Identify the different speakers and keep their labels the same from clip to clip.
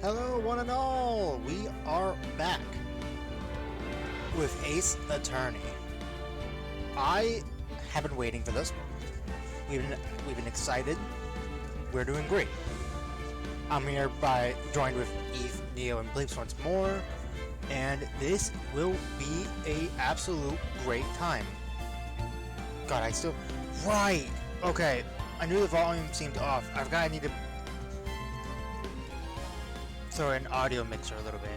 Speaker 1: Hello, one and all! We are back with Ace Attorney. I have been waiting for this. We've been excited. We're doing great. I'm here joined with Eve, Neo, and Bleeps once more, and this will be a absolute great time. God, right! Okay, I knew the volume seemed off. I need to throw an audio mixer a little bit.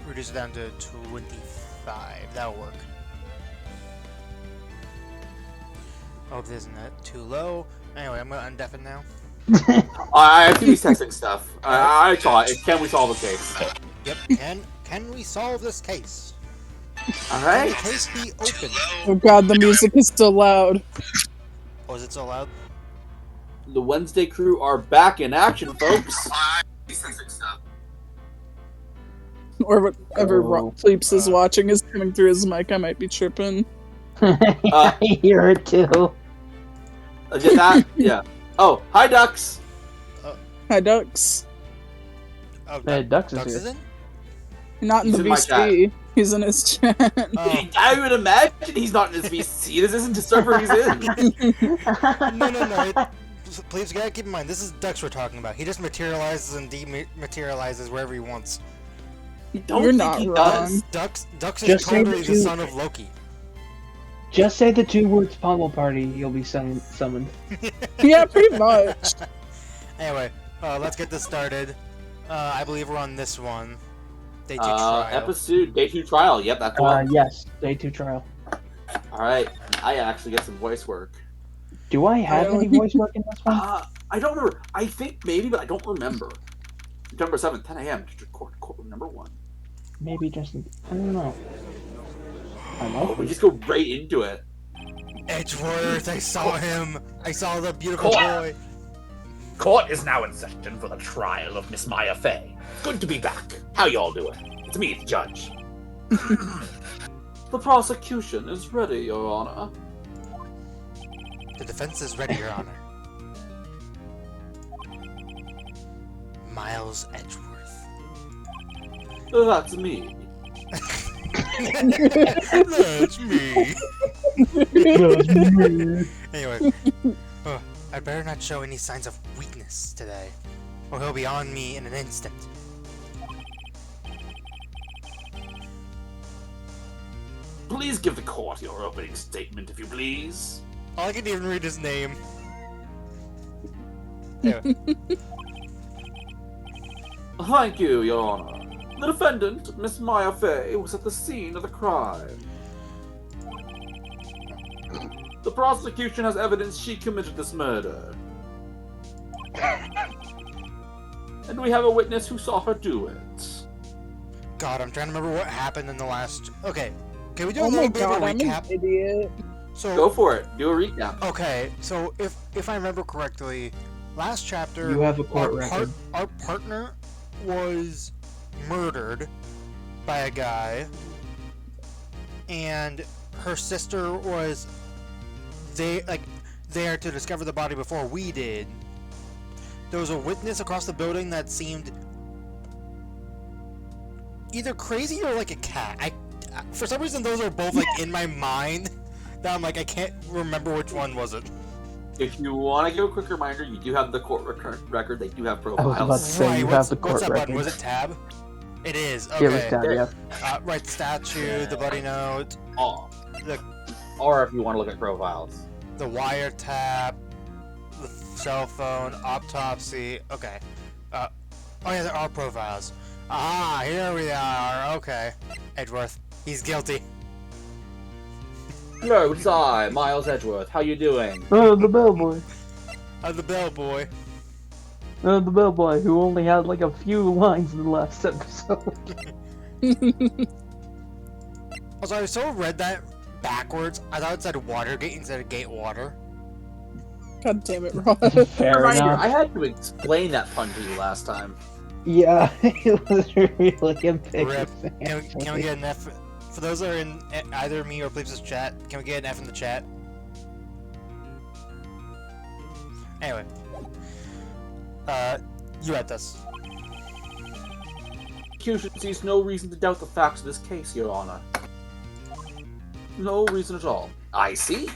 Speaker 1: Reduce it down to 25. That'll work. Hope this isn't too low. Anyway, I'm gonna undeafen now.
Speaker 2: I think he's texting stuff. I saw it. Can we solve the case?
Speaker 1: Yep. Can we solve this case?
Speaker 2: All right.
Speaker 1: Can the case be open?
Speaker 3: Oh god, the music is still loud.
Speaker 1: Oh, is it so loud?
Speaker 2: The Wednesday crew are back in action, folks. He's texting stuff.
Speaker 3: Or whatever Fleeps is watching is coming through his mic. I might be tripping.
Speaker 4: I hear it too.
Speaker 2: Yeah. Oh, hi, Ducks.
Speaker 3: Hi, Ducks.
Speaker 1: Oh,
Speaker 4: Hey, Ducks is
Speaker 1: Ducks
Speaker 4: here.
Speaker 1: is in?
Speaker 3: Not in
Speaker 2: He's
Speaker 3: the
Speaker 2: in my
Speaker 3: VC. He's in his chat.
Speaker 1: Oh.
Speaker 2: I would imagine he's not in his VC. This isn't the server he's in.
Speaker 1: No. Please, gotta keep in mind, this is Ducks we're talking about. He just materializes and dematerializes wherever he wants.
Speaker 2: Don't
Speaker 3: You're
Speaker 2: think
Speaker 3: not
Speaker 2: he
Speaker 3: wrong.
Speaker 2: does.
Speaker 1: Ducks is
Speaker 4: Just say
Speaker 1: totally
Speaker 4: that
Speaker 1: the
Speaker 4: you-
Speaker 1: son of Loki.
Speaker 4: Just say the 2 words Pommel Party, you'll be summoned.
Speaker 3: Yeah, pretty much.
Speaker 1: Anyway, let's get this started. I believe we're on this one. Day 2 trial.
Speaker 2: Episode Day 2 trial. Yep, that's the one.
Speaker 4: Yes, Day 2 trial.
Speaker 2: Alright, I actually get some voice work.
Speaker 4: Do I have any voice work in this one?
Speaker 2: I don't remember. I think maybe, but I don't remember. September 7th, 10 a.m. Courtroom number 1.
Speaker 4: Maybe just... I don't know. I might
Speaker 2: We
Speaker 4: be.
Speaker 2: just go right into it.
Speaker 1: Edgeworth, I saw him! I saw the beautiful
Speaker 5: Court.
Speaker 1: boy!
Speaker 5: Court is now in session for the trial of Miss Maya Fey. Good to be back. How y'all doing? It's me, the judge.
Speaker 2: The prosecution is ready, Your Honor.
Speaker 1: The defense is ready, Your Honor. Miles Edgeworth.
Speaker 2: That's me.
Speaker 1: That's me! Anyway, I'd better not show any signs of weakness today, or he'll be on me in an instant.
Speaker 2: Please give the court your opening statement, if you please.
Speaker 1: I can even read his name. Anyway,
Speaker 2: Thank you, Your Honor. The defendant, Miss Maya Fey, was at the scene of the crime. The prosecution has evidence she committed this murder. And we have a witness who saw her do it.
Speaker 1: God, I'm trying to remember what happened in the last... Okay, can we do a
Speaker 3: Oh my
Speaker 1: little bit of
Speaker 3: god,
Speaker 1: a
Speaker 3: I'm
Speaker 1: recap?
Speaker 3: an idiot.
Speaker 1: So,
Speaker 2: Go for it. Do a recap.
Speaker 1: okay, so if I remember correctly, last chapter...
Speaker 4: You have a court record.
Speaker 1: Our partner was murdered by a guy, and her sister was there to discover the body before we did. There was a witness across the building that seemed either crazy or like a cat. For some reason, those are both like in my mind. That I'm like, I can't remember which one was it.
Speaker 2: If you want to give a quick reminder, you do have the court record. They do have
Speaker 4: I was about to
Speaker 2: profiles.
Speaker 4: say, you have the court
Speaker 1: what's that button?
Speaker 4: record.
Speaker 1: Was it tab? It is.
Speaker 4: Yeah, it was
Speaker 1: Okay.
Speaker 4: down, yeah.
Speaker 1: Right, the statue, the bloody note,
Speaker 2: Or if you want to look at profiles.
Speaker 1: the wiretap, the cell phone, autopsy. Okay. Oh yeah, there are profiles. Ah, here we are. Okay. Edgeworth. He's guilty.
Speaker 2: Hello, it's I, Miles Edgeworth. How you doing?
Speaker 4: Oh, the bellboy.
Speaker 1: The bellboy.
Speaker 4: The bellboy who only had like a few lines in the last episode.
Speaker 1: Also, I so read that backwards. I thought it said Watergate instead of Gate Water.
Speaker 3: God damn it, Rod.
Speaker 4: Fair
Speaker 2: Reminder,
Speaker 4: enough.
Speaker 2: I had to explain that pun to you last time.
Speaker 4: Yeah, it was really a big
Speaker 1: Rip.
Speaker 4: thing.
Speaker 1: Can we get an F? For those that are in either me or Bleeps' chat, can we get an F in the chat? Anyway. You had this.
Speaker 2: prosecution sees no reason to doubt the facts of this case, Your Honor. No reason at all.
Speaker 5: I see.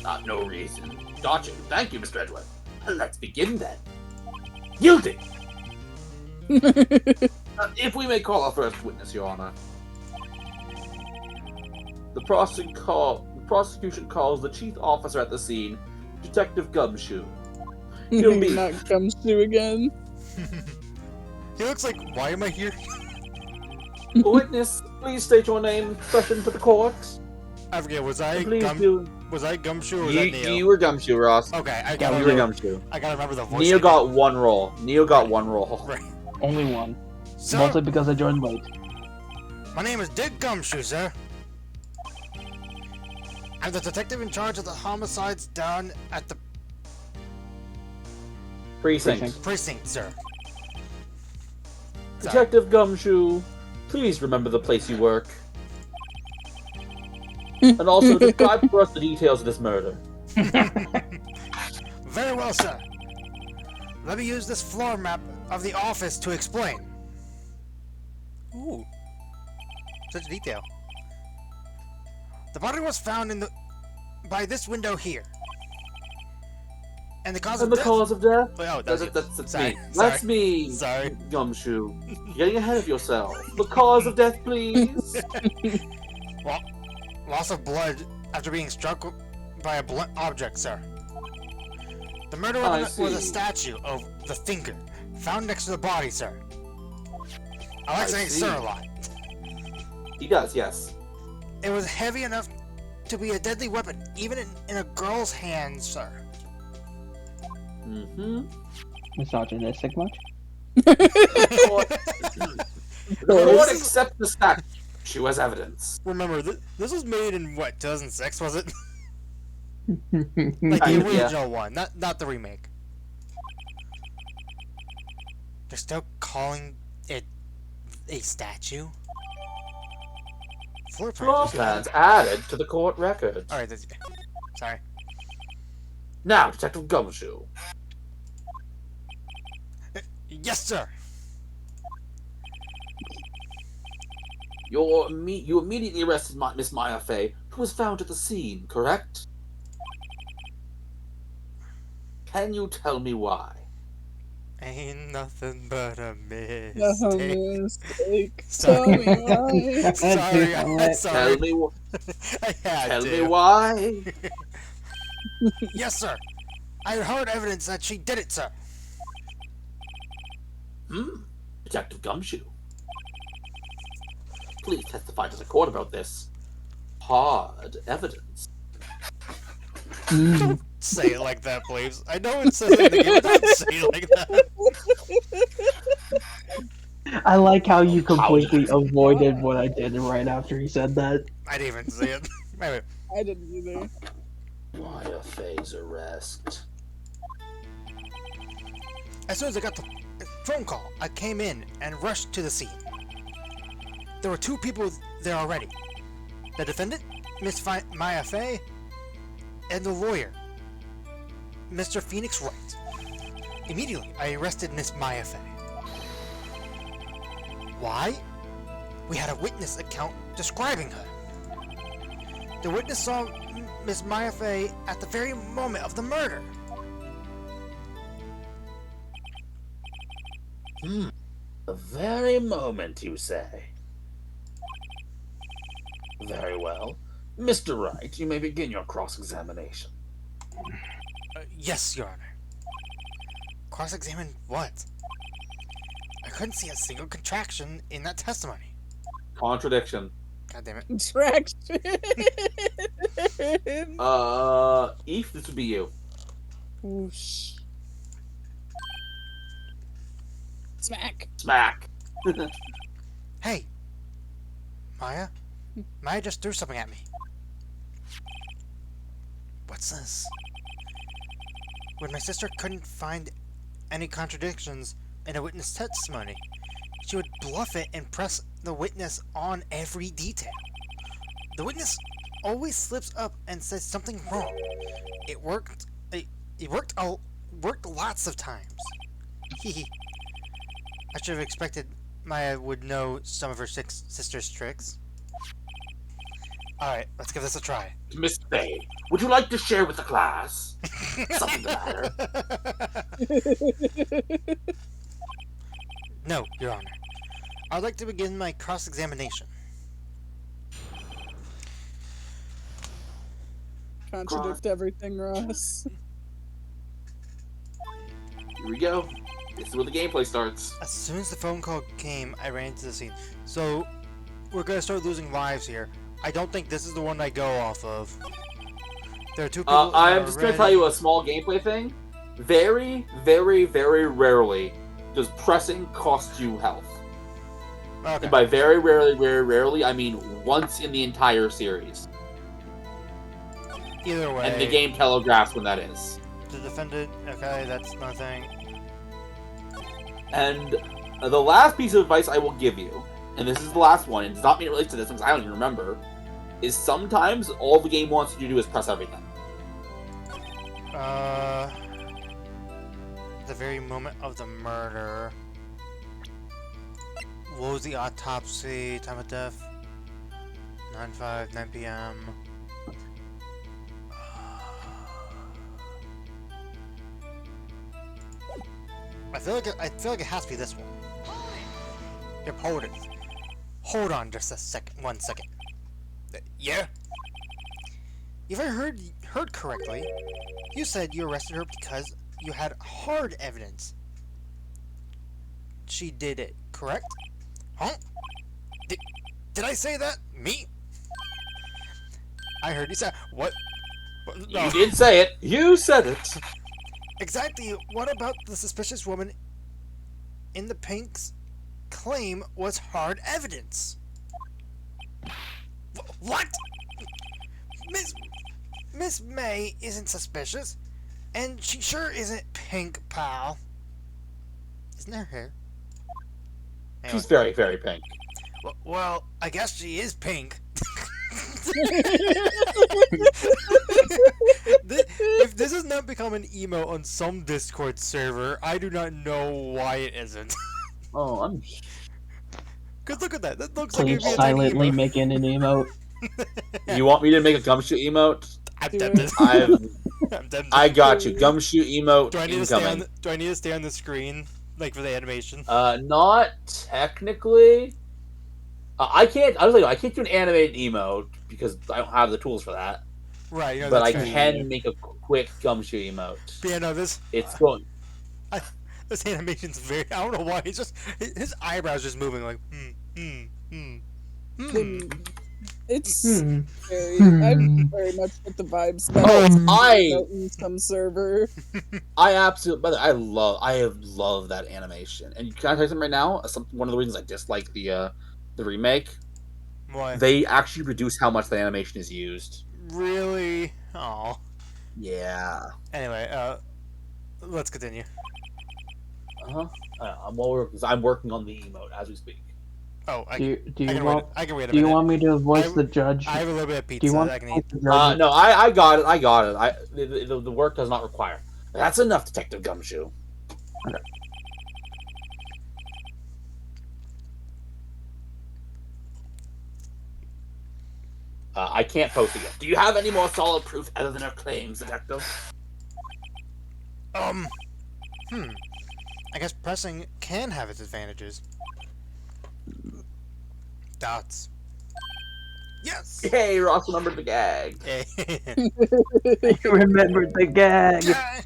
Speaker 5: Not no reason. Gotcha. Thank you, Mr. Edward. Let's begin then. Guilty!
Speaker 2: If we may call our first witness, Your Honor. The prosecution calls the chief officer at the scene, Detective Gumshoe. He'll be...
Speaker 3: Not Gumshoe again.
Speaker 1: He looks like, why am I here?
Speaker 2: Witness, please state your name, question to the court.
Speaker 1: I forget, was I
Speaker 2: Please do.
Speaker 1: Gumshoe or was that Neo?
Speaker 6: You were Gumshoe, Ross.
Speaker 1: Okay, I
Speaker 6: You
Speaker 1: gotta
Speaker 6: were
Speaker 1: remember,
Speaker 6: Gumshoe.
Speaker 1: I gotta remember the voice.
Speaker 2: Neo got one roll.
Speaker 1: Right.
Speaker 4: Only one.
Speaker 1: Sir,
Speaker 4: Mostly because I joined late.
Speaker 1: my name is Dick Gumshoe, sir. I'm the detective in charge of the homicides down at the
Speaker 2: Precinct.
Speaker 1: precinct, sir. Sorry.
Speaker 2: Detective Gumshoe, please remember the place you work. And also describe for us the details of this murder.
Speaker 1: Very well, sir. Let me use this floor map of the office to explain. Ooh. Such detail. The body was found by this window here. And the cause of death...
Speaker 2: cause of death?
Speaker 1: Oh, that's
Speaker 2: Sorry.
Speaker 1: me.
Speaker 2: That's me,
Speaker 1: Sorry.
Speaker 2: Gumshoe. You're getting ahead of yourself. The cause of death, please.
Speaker 1: Well, loss of blood after being struck by a blunt object, sir. The murder
Speaker 2: I
Speaker 1: was a
Speaker 2: see.
Speaker 1: statue of the thinker, found next to the body, sir. I like saying
Speaker 2: see.
Speaker 1: sir a lot.
Speaker 2: He does, yes.
Speaker 1: It was heavy enough to be a deadly weapon, even in a girl's hands, sir.
Speaker 2: Mm-hmm.
Speaker 4: Misogynistic much?
Speaker 2: The court accepts the statue as evidence.
Speaker 1: Remember, this was made in, what, 2006, was it?
Speaker 4: Like
Speaker 1: Like the
Speaker 2: Yeah.
Speaker 1: original one, not the remake. They're still calling it a statue? Floor
Speaker 2: Floor
Speaker 1: plans.
Speaker 2: plans added to the court record.
Speaker 1: Alright, sorry.
Speaker 2: Now, Detective Gumshoe.
Speaker 1: Yes, sir!
Speaker 2: You immediately arrested Miss Maya Fey, who was found at the scene, correct? Can you tell me why?
Speaker 1: Ain't nothing but a mistake.
Speaker 3: Mistake.
Speaker 1: Sorry.
Speaker 3: Tell me why.
Speaker 1: Sorry, I'm sorry.
Speaker 2: Tell me,
Speaker 1: I had
Speaker 2: tell
Speaker 1: to.
Speaker 2: me why.
Speaker 1: Yes, sir. I heard evidence that she did it, sir.
Speaker 2: Detective Gumshoe. Please testify to the court about this. Hard evidence.
Speaker 1: Don't say it like that, please. I know it says it in the game, but don't say it like that.
Speaker 4: I like how you completely avoided what I did right after he said that.
Speaker 1: I didn't even say it. Wait.
Speaker 3: I didn't either.
Speaker 2: Maya Fey's arrest.
Speaker 1: As soon as I got the phone call, I came in and rushed to the scene. There were two people there already. The defendant, Miss Maya Fey, and the lawyer, Mr. Phoenix Wright. Immediately, I arrested Miss Maya Fey. Why? We had a witness account describing her. The witness saw Miss Maya Fey at the very moment of the murder.
Speaker 5: The very moment, you say? Very well. Mr. Wright, you may begin your cross-examination.
Speaker 1: Yes, Your Honor. Cross-examine what? I couldn't see a single contraction in that testimony.
Speaker 2: Contradiction.
Speaker 1: God damn it.
Speaker 3: Traction.
Speaker 2: Eve, this would be you.
Speaker 3: Whoosh. Smack.
Speaker 2: Smack.
Speaker 1: Hey! Maya? Maya just threw something at me. What's this? When my sister couldn't find any contradictions in a witness testimony, she would bluff it and press the witness on every detail. The witness always slips up and says something wrong. It worked lots of times. Hee. I should have expected Maya would know some of her sister's tricks. Alright, let's give this a try.
Speaker 5: Miss Faye, would you like to share with the class? Something the matter?
Speaker 1: No, Your Honor. I'd like to begin my cross-examination.
Speaker 3: Contradict everything, Ross.
Speaker 2: Here we go. This is where the gameplay starts.
Speaker 1: As soon as the phone call came, I ran into the scene. So, we're gonna start losing lives here. I don't think this is the one I go off of. There are two people.
Speaker 2: I'm just gonna tell you a small gameplay thing. Very, very, very rarely does pressing cost you health.
Speaker 1: Okay.
Speaker 2: And by very rarely, I mean once in the entire series.
Speaker 1: Either way.
Speaker 2: And the game telegraphs when that is.
Speaker 1: The defendant. Okay, that's nothing.
Speaker 2: And the last piece of advice I will give you, and this is the last one, and it's not me related to this because I don't even remember, is sometimes all the game wants you to do is press everything.
Speaker 1: The very moment of the murder. What was the autopsy? Time of death? 9 p.m. I feel like it has to be this one. Yep, hold it. Hold on just a second. 1 second. Yeah? If I heard correctly, you said you arrested her because you had hard evidence she did it, correct? Huh? Did I say that? Me? I heard you say what? No.
Speaker 2: You did say it. You said it.
Speaker 1: Exactly. What about the suspicious woman in the pink's claim was hard evidence? What? Miss May isn't suspicious, and she sure isn't pink, pal. Isn't her hair? Anyway.
Speaker 2: She's very, very pink.
Speaker 1: Well, I guess she is pink. If this has not become an emo on some Discord server, I do not know why it isn't.
Speaker 4: Oh, I'm
Speaker 1: Cause look at that. That looks like it'd
Speaker 4: Please
Speaker 1: be a tiny
Speaker 4: silently
Speaker 1: emo.
Speaker 4: making an emote.
Speaker 2: You want me to make a gumshoe emote?
Speaker 1: I'm tempted. I'm tempted.
Speaker 2: I got you. Gumshoe emote
Speaker 1: Do I need to stay on?
Speaker 2: incoming.
Speaker 1: Do I need to stay on the screen, like for the animation?
Speaker 2: Not technically. I can't. I was like, I can't do an animated emote because I don't have the tools for that.
Speaker 1: Right. You know,
Speaker 2: But I
Speaker 1: that's fair.
Speaker 2: can make a quick gumshoe emote.
Speaker 1: But yeah, no, this
Speaker 2: It's going.
Speaker 1: animation's very. I don't know why. He's just his eyebrows just moving like
Speaker 3: It's
Speaker 4: Hmm.
Speaker 3: very. I'm very much with the vibes that
Speaker 2: I
Speaker 3: in some server.
Speaker 2: I absolutely. By the way, I love that animation. And can I tell you something right now? One of the reasons I dislike the remake.
Speaker 1: Why?
Speaker 2: They actually reduce how much the animation is used.
Speaker 1: Really? Oh.
Speaker 2: Yeah.
Speaker 1: Anyway, let's continue.
Speaker 2: I'm working on the emote as we speak.
Speaker 1: Oh, I
Speaker 4: Do you,
Speaker 1: can,
Speaker 4: do
Speaker 1: I
Speaker 4: you
Speaker 1: can
Speaker 4: want
Speaker 1: wait. I can wait a
Speaker 4: do you
Speaker 1: minute.
Speaker 4: want me to voice
Speaker 1: I-
Speaker 4: the judge?
Speaker 1: I have a little bit of
Speaker 4: Do
Speaker 1: pizza
Speaker 4: you want
Speaker 1: that I can
Speaker 4: to
Speaker 1: eat.
Speaker 4: voice the judge?
Speaker 2: No, I got it. The work does not require. That's enough, Detective Gumshoe.
Speaker 4: Okay.
Speaker 2: I can't post it yet. Do you have any more solid proof other than her claims, Detective?
Speaker 1: I guess pressing can have its advantages. Dots. Yes.
Speaker 2: Hey, Ross remembered the gag.
Speaker 4: You remembered the gag.
Speaker 1: Gah.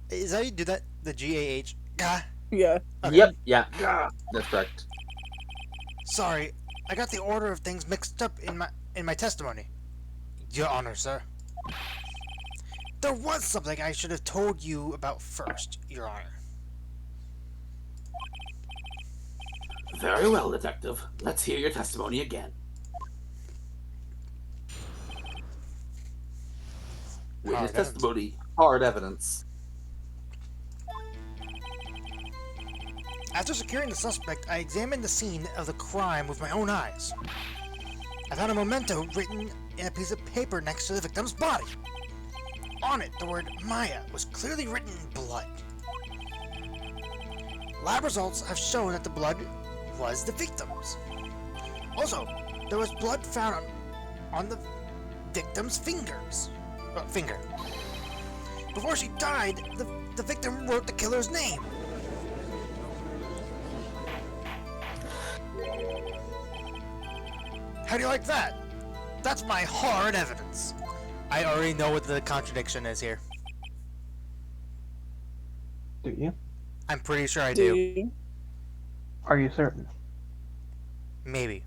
Speaker 1: Is that how you do that? The GAH. Gah.
Speaker 3: Yeah.
Speaker 1: Okay.
Speaker 2: Yep, yeah, that's correct.
Speaker 1: Sorry, I got the order of things mixed up in my testimony. Your Honor, sir. There was something I should have told you about first, Your Honor.
Speaker 2: Very well, Detective. Let's hear your testimony again. Witness
Speaker 1: evidence.
Speaker 2: testimony, hard evidence.
Speaker 1: After securing the suspect, I examined the scene of the crime with my own eyes. I found a memento written in a piece of paper next to the victim's body. On it, the word Maya was clearly written in blood. Lab results have shown that the blood was the victim's. Also, there was blood found on the victim's finger. Before she died, the victim wrote the killer's name. How do you like that? That's my hard evidence. I already know what the contradiction is here.
Speaker 4: Do you?
Speaker 1: I'm pretty sure I
Speaker 3: Do
Speaker 1: do.
Speaker 3: you?
Speaker 4: Are you certain?
Speaker 1: Maybe.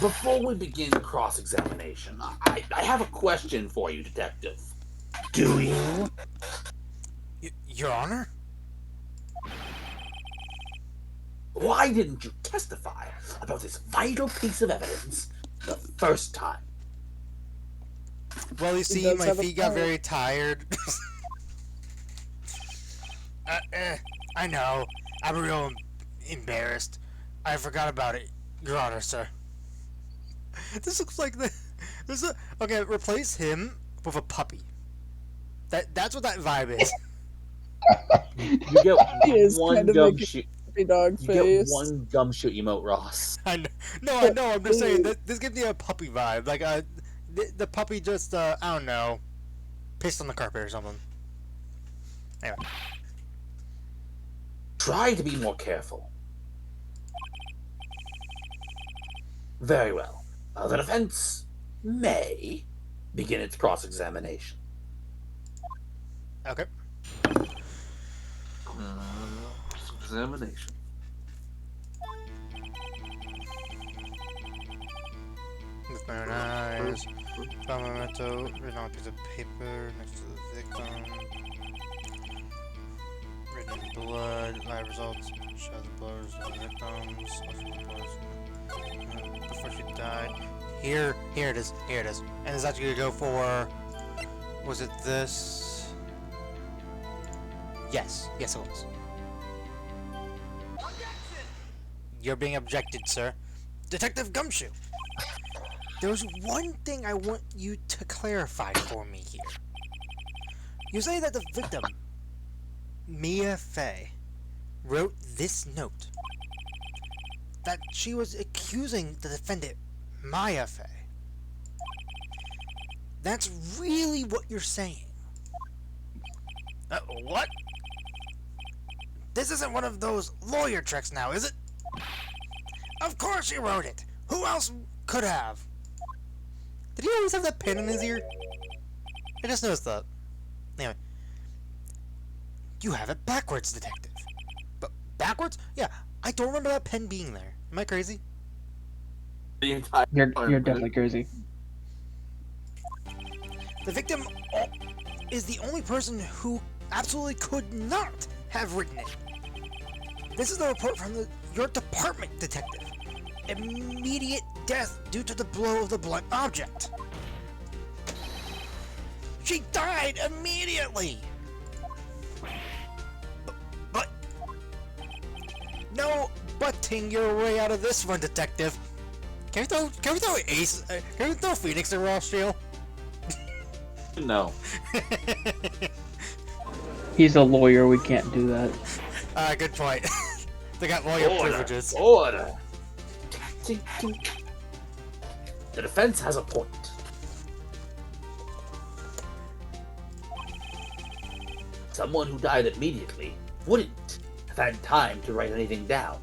Speaker 5: Before we begin cross-examination, I have a question for you, Detective. Do you?
Speaker 1: Your Honor?
Speaker 5: Why didn't you testify about this vital piece of evidence the first time?
Speaker 1: Well, you see,
Speaker 3: does
Speaker 1: my
Speaker 3: have a
Speaker 1: feet got
Speaker 3: point.
Speaker 1: very tired. I know. I'm real embarrassed. I forgot about it, Your Honor, sir. This looks like okay, replace him with a puppy. That's what that vibe is.
Speaker 2: You get
Speaker 3: He is
Speaker 2: one
Speaker 3: kind of
Speaker 2: gumshoe.
Speaker 3: Puppy dog
Speaker 2: You
Speaker 3: face.
Speaker 2: get one gumshoe emote, Ross.
Speaker 1: I know. No, I know. I'm just saying that this gives me a puppy vibe. Like the puppy just I don't know, pissed on the carpet or something. Anyway.
Speaker 5: Try to be more careful. Very well. The defense may begin its cross-examination.
Speaker 1: Okay.
Speaker 2: Examination.
Speaker 1: With my own eyes. Found a memento written on a piece of paper next to the victim. Written in blood. Live results. Show the blows of the victims. Before she died. Here it is. Here it is. And it's actually gonna go for. Was it this? Yes. Yes, it was. You're being objected, sir. Detective Gumshoe! There's one thing I want you to clarify for me here. You say that the victim, Mia Fey, wrote this note. That she was accusing the defendant, Maya Fey. That's really what you're saying. What? This isn't one of those lawyer tricks now, is it? Of course she wrote it! Who else could have? Did he always have that pin in his ear? I just noticed that. Anyway. You have it backwards, detective. But backwards? Yeah, I don't remember that pen being there. Am I crazy?
Speaker 2: The entire
Speaker 4: You're definitely crazy.
Speaker 1: The victim is the only person who absolutely could not have written it. This is the report from your department, detective. Immediate death due to the blow of the blunt object. She died immediately! But... No butting your way out of this one, detective. Can we throw Ace... can we throw Phoenix in Ross jail?
Speaker 2: No.
Speaker 4: He's a lawyer, we can't do that.
Speaker 1: Good point. They got lawyer privileges.
Speaker 5: Order. The defense has a point. Someone who died immediately wouldn't have had time to write anything down.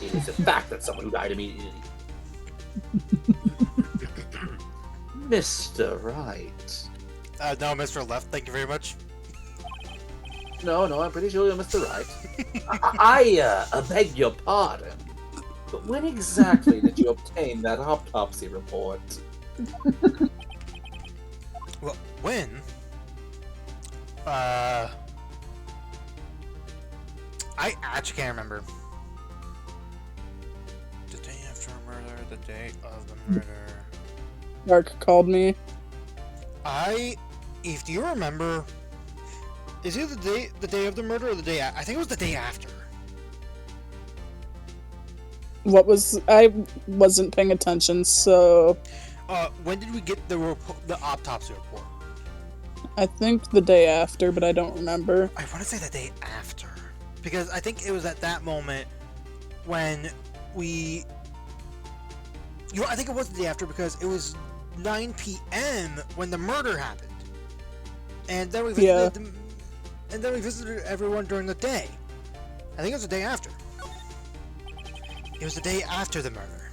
Speaker 5: It is a fact that someone who died immediately. Mr. Wright.
Speaker 1: No, Mr. Left, thank you very much.
Speaker 5: No, I'm pretty sure you're Mr. Wright. I beg your pardon. But when exactly did you obtain that autopsy report?
Speaker 1: Well, when? I actually can't remember. The day after a murder, the day of the murder.
Speaker 3: Mark called me.
Speaker 1: If you remember, is it the day of the murder or the day? I think it was the day after.
Speaker 3: I wasn't paying attention, so
Speaker 1: When did we get the autopsy report?
Speaker 3: I think the day after, but I don't remember.
Speaker 1: I want to say the day after, because I think it was at that moment when we. I think it was the day after because it was 9 p.m. when the murder happened, and then we visited everyone during the day. I think it was the day after. It was the day after the murder.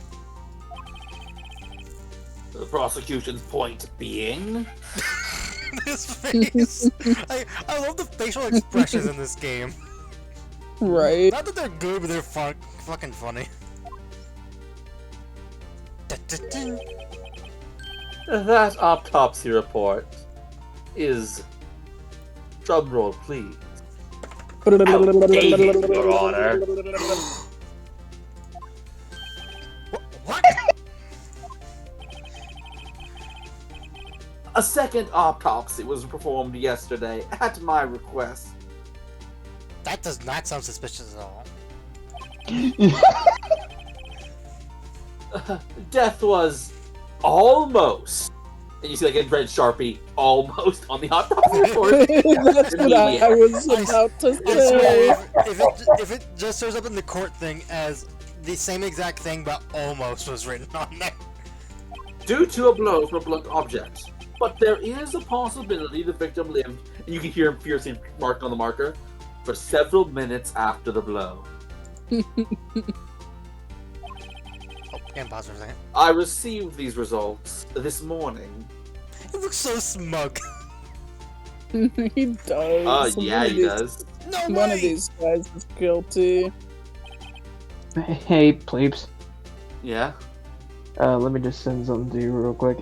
Speaker 2: The prosecution's point being...
Speaker 1: His face. I love the facial expressions in this game.
Speaker 3: Right.
Speaker 1: Not that they're good, but they're fucking funny.
Speaker 5: That autopsy report is... Drumroll, please. Outdated, Your Honor.
Speaker 1: What?
Speaker 2: A second autopsy was performed yesterday at my request.
Speaker 1: That does not sound suspicious at all.
Speaker 2: Death was almost, and you see like a red Sharpie, almost on the autopsy report.
Speaker 3: That's what I was about to
Speaker 1: I
Speaker 3: say.
Speaker 1: swear, if it just shows up in the court thing as the same exact thing, but almost was written on there.
Speaker 2: Due to a blow from a blunt object. But there is a possibility the victim lived, and you can hear him fiercely marked on the marker, for several minutes after the blow.
Speaker 1: Can't pause for a second.
Speaker 2: I received these results this morning.
Speaker 1: He looks so smug.
Speaker 3: He does.
Speaker 2: Yeah, he does.
Speaker 1: No
Speaker 3: One
Speaker 1: way!
Speaker 3: of these guys is guilty.
Speaker 4: Hey, plebes.
Speaker 2: Yeah?
Speaker 4: Let me just send something to you real quick.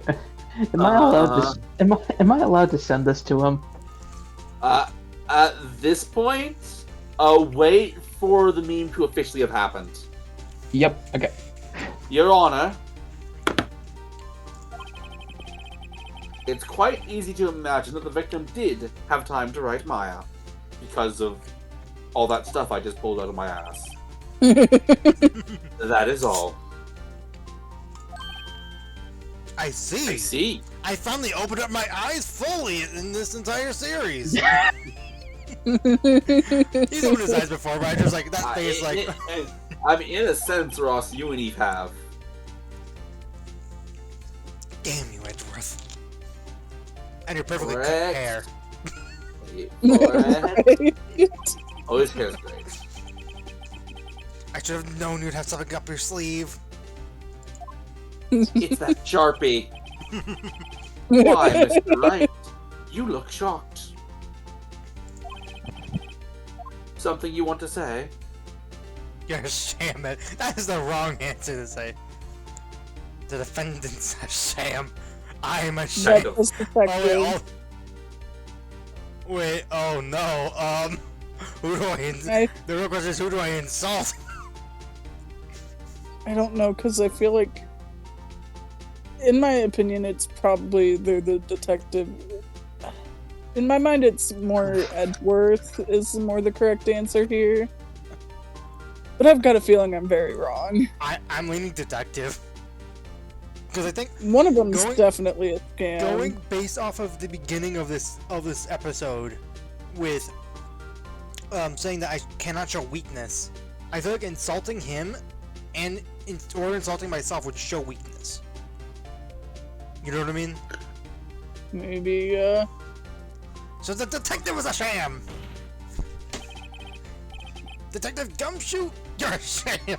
Speaker 4: Am I allowed to? Am I allowed to send this to him?
Speaker 2: At this point, wait for the meme to officially have happened.
Speaker 4: Yep. Okay.
Speaker 2: Your Honor, it's quite easy to imagine that the victim did have time to write Maya, because of all that stuff I just pulled out of my ass. That is all.
Speaker 1: I see.
Speaker 2: I see.
Speaker 1: I finally opened up my eyes fully in this entire series. He's opened his eyes before, but I just like that face like...
Speaker 2: I mean, in a sense, Ross, you and Eve have.
Speaker 1: Damn you, Edgeworth. And your perfectly cut
Speaker 2: Correct.
Speaker 1: hair.
Speaker 2: Correct. Oh, his hair's great.
Speaker 1: I should have known you'd have something up your sleeve.
Speaker 2: It's that Sharpie. Why, Mr. Wright? You look shocked. Something you want to say?
Speaker 1: You're a sham. That is the wrong answer to say. The defendant's a sham. I am a sham.
Speaker 3: That was
Speaker 1: Oh,
Speaker 3: detective.
Speaker 1: wait, oh no, who do the real question is, who do I insult?
Speaker 3: I don't know, because I feel like, in my opinion, it's probably the detective. In my mind, it's more Edgeworth is more the correct answer here. But I've got a feeling I'm very wrong.
Speaker 1: I'm leaning detective. Because I think
Speaker 3: One of them's definitely a scam.
Speaker 1: going based off of the beginning of this episode with saying that I cannot show weakness, I feel like insulting him or insulting myself would show weakness. You know what I mean?
Speaker 3: Maybe,
Speaker 1: So the detective was a sham! Detective Gumshoe, you're a sham!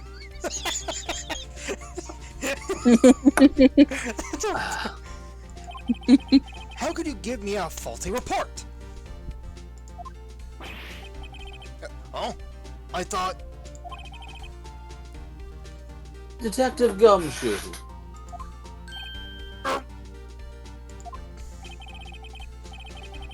Speaker 1: How could you give me a faulty report? Oh, I thought...
Speaker 2: Detective Gumshoe.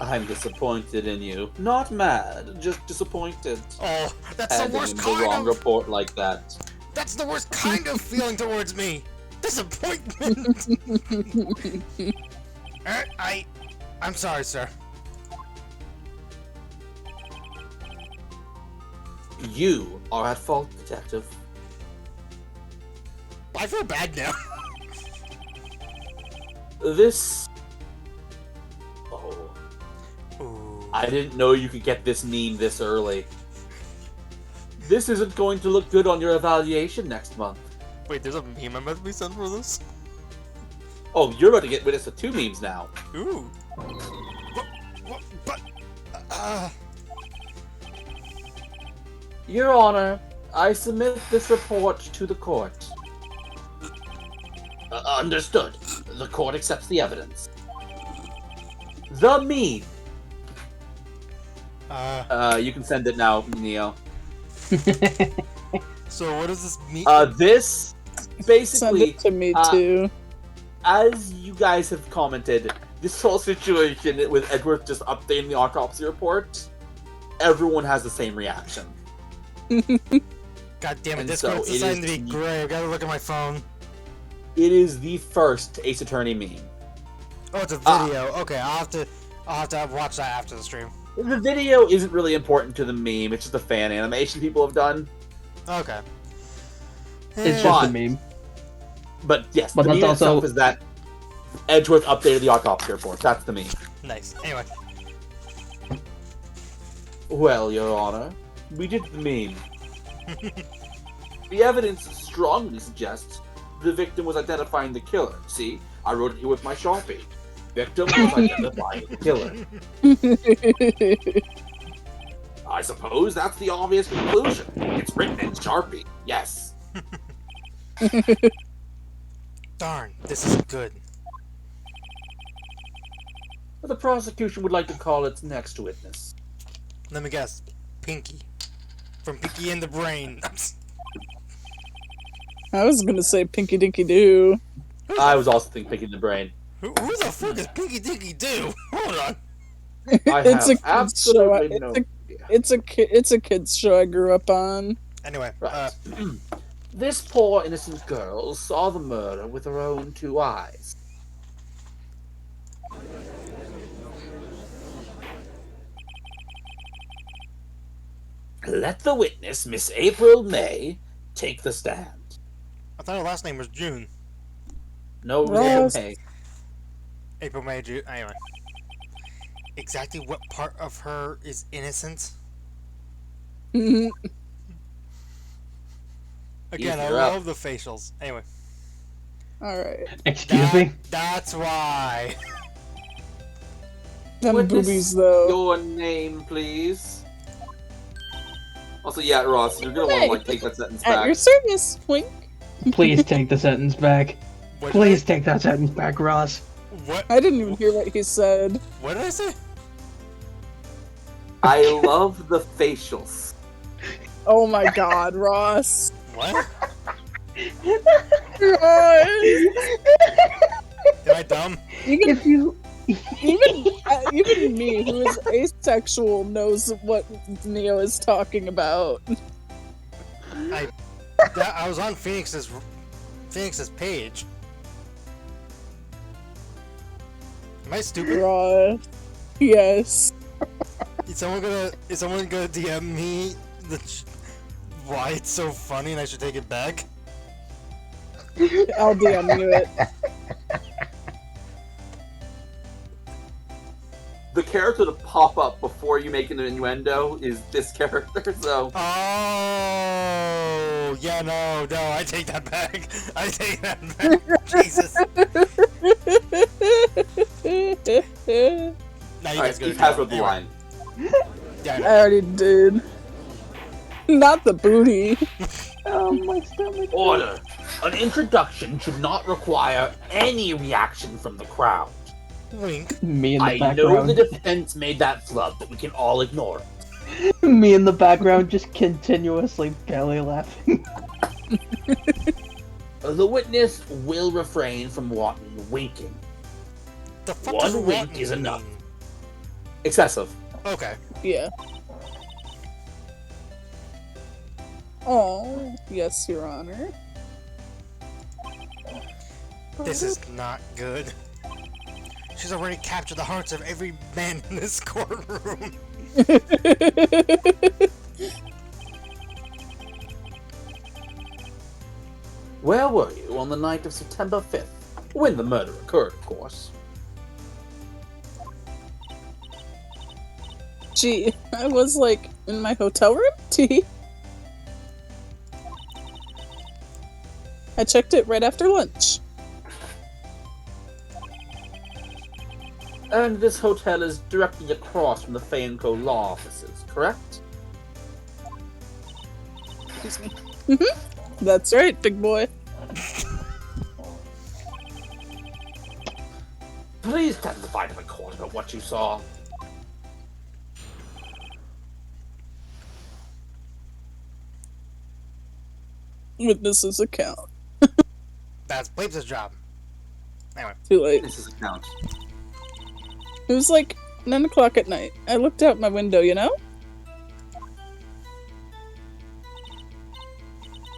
Speaker 2: I'm disappointed in you. Not mad, just disappointed.
Speaker 1: Oh, that's the
Speaker 2: Handing
Speaker 1: worst
Speaker 2: in the
Speaker 1: kind
Speaker 2: wrong
Speaker 1: of...
Speaker 2: report like that.
Speaker 1: That's the worst kind of feeling towards me! Disappointment! I'm sorry, sir.
Speaker 2: You are at fault, Detective.
Speaker 1: I feel bad now.
Speaker 2: This... Oh. I didn't know you could get this meme this early. This isn't going to look good on your evaluation next month.
Speaker 1: Wait, there's a meme I'm about to be sent for this?
Speaker 2: Oh, you're about to get witness to 2 memes now.
Speaker 1: Ooh. But...
Speaker 2: Your Honor, I submit this report to the court. Understood. The court accepts the evidence. The meme. You can send it now, Neo.
Speaker 1: So what does this mean?
Speaker 2: This
Speaker 3: Send
Speaker 2: basically,
Speaker 3: it to me too.
Speaker 2: as you guys have commented, this whole situation with Edward just updating the autopsy report, everyone has the same reaction.
Speaker 1: God damn it,
Speaker 2: And
Speaker 1: this
Speaker 2: so
Speaker 1: one's
Speaker 2: it
Speaker 1: designed to
Speaker 2: is
Speaker 1: be
Speaker 2: the-
Speaker 1: gray. I gotta look at my phone.
Speaker 2: It is the first Ace Attorney meme.
Speaker 1: Oh, it's a video. Okay, I'll have to watch that after the stream.
Speaker 2: The video isn't really important to the meme, it's just a fan animation people have done.
Speaker 1: Okay.
Speaker 4: It's
Speaker 1: Eh,
Speaker 4: just a meme.
Speaker 2: But yes,
Speaker 4: But
Speaker 2: the
Speaker 4: that's
Speaker 2: meme
Speaker 4: also-
Speaker 2: itself is that Edgeworth updated the autopsy report. That's the meme.
Speaker 1: nice. Anyway.
Speaker 2: Well, Your Honor, we did the meme. The evidence strongly suggests the victim was identifying the killer. See, I wrote it here with my Sharpie. Victim was identifying the killer. I suppose that's the obvious conclusion. It's written in Sharpie. Yes.
Speaker 1: Darn, this is good.
Speaker 2: The prosecution would like to call its next witness.
Speaker 1: Let me guess. Pinky. From Pinky and the Brain.
Speaker 3: I was gonna say Pinky Dinky Doo.
Speaker 2: I was also thinking the brain.
Speaker 1: Who the fuck is Pinky Dinky Doo? Hold on.
Speaker 2: I
Speaker 3: It's a
Speaker 2: have
Speaker 3: kid's show.
Speaker 2: absolutely no idea.
Speaker 3: It's a kid's show I grew up on.
Speaker 1: Anyway,
Speaker 2: Right. This poor innocent girl saw the murder with her own 2 eyes. Let the witness, Miss April May, take the stand.
Speaker 1: I thought her last name was June.
Speaker 2: No, it was April
Speaker 3: Ross.
Speaker 2: May.
Speaker 1: April, May, June. Anyway. Exactly what part of her is innocent? Again, I
Speaker 2: You're up.
Speaker 1: love the facials. Anyway.
Speaker 3: Alright.
Speaker 4: Excuse me?
Speaker 1: That's why.
Speaker 3: Them
Speaker 2: Witness,
Speaker 3: boobies though.
Speaker 2: Your name, please. Also, yeah, Ross, you're gonna want to like take that sentence
Speaker 3: At
Speaker 2: back.
Speaker 3: your service, Wink.
Speaker 4: Please take the sentence back.
Speaker 1: What
Speaker 4: Please take that sentence back, Ross.
Speaker 1: What?
Speaker 3: I didn't even hear what he said.
Speaker 1: What did I say?
Speaker 2: I love the facials.
Speaker 3: Oh my god, Ross.
Speaker 1: What?
Speaker 3: Ross.
Speaker 1: Am I dumb?
Speaker 3: Even
Speaker 4: If you...
Speaker 3: even me, who is asexual, knows what Neo is talking about.
Speaker 1: I was on Phoenix's page. Am I stupid?
Speaker 3: Ross. Yes.
Speaker 1: Is someone gonna DM me why it's so funny and I should take it back?
Speaker 3: I'll DM you it.
Speaker 2: The character to pop up before you make an innuendo is this character, so...
Speaker 1: Oh yeah, no, I take that back. I take that back. Jesus. Now you guys
Speaker 2: Alright,
Speaker 1: go.
Speaker 2: he has read the line.
Speaker 1: Yeah, I
Speaker 3: I
Speaker 1: know.
Speaker 3: already did. Not the booty.
Speaker 4: Oh, my stomach.
Speaker 2: Order. An introduction should not require any reaction from the crowd.
Speaker 1: Wink.
Speaker 4: Me in the
Speaker 2: I know the
Speaker 4: background.
Speaker 2: defense made that flub, but we can all ignore it.
Speaker 4: Me in the background just continuously belly laughing.
Speaker 2: The witness will refrain from winking.
Speaker 1: The fuck
Speaker 2: One
Speaker 1: does
Speaker 2: wink
Speaker 1: rotten
Speaker 2: is enough.
Speaker 1: mean?
Speaker 2: Excessive.
Speaker 1: Okay.
Speaker 3: Yeah. Oh, yes, Your Honor.
Speaker 1: This is not good. She's already captured the hearts of every man in this courtroom.
Speaker 2: Where were you on the night of September 5th? When the murder occurred, of course.
Speaker 3: Gee, I was like in my hotel room? Tee. I checked it right after lunch.
Speaker 5: And this hotel is directly across from the Fayenco law offices, correct?
Speaker 3: Excuse me. That's right, big boy.
Speaker 5: Please testify to the court about what you saw.
Speaker 3: Witness's account.
Speaker 1: That's Bleep's job. Anyway.
Speaker 3: Too late.
Speaker 2: This is a count.
Speaker 3: It was like 9 o'clock at night. I looked out my window, you know?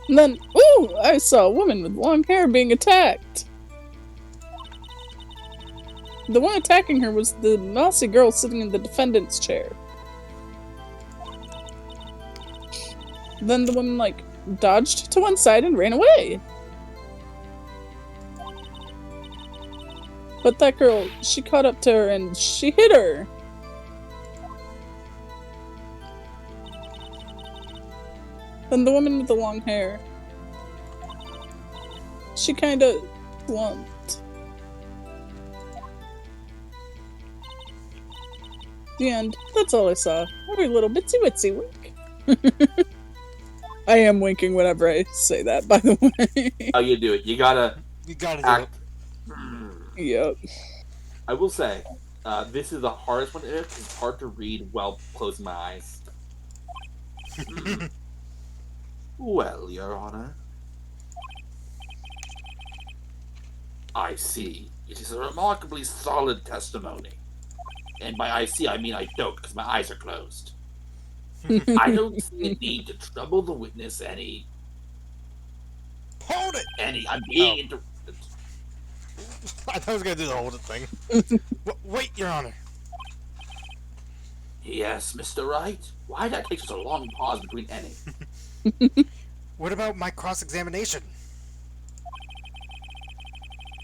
Speaker 3: And then, ooh, I saw a woman with long hair being attacked. The one attacking her was the mousy girl sitting in the defendant's chair. Then the woman, like, dodged to one side and ran away. But that girl, she caught up to her and she hit her. Then the woman with the long hair, she kinda slumped. The end. That's all I saw. Every little bitsy witsy wink. I am winking whenever I say that, by the way.
Speaker 2: How you do it? You gotta
Speaker 1: You gotta do
Speaker 2: act.
Speaker 3: Yep.
Speaker 2: I will say, this is the hardest one. It's hard to read while closing my eyes. Well, Your Honor. I see. It is a remarkably solid testimony. And by I see, I mean I don't, because my eyes are closed. I don't see a need to trouble the witness any.
Speaker 1: Hold it!
Speaker 2: I'm being interrupted.
Speaker 1: I thought I was gonna do the hold it thing. Wait, Your Honor.
Speaker 2: Yes, Mr. Wright. Why did that take such a long pause between any?
Speaker 1: What about my cross-examination?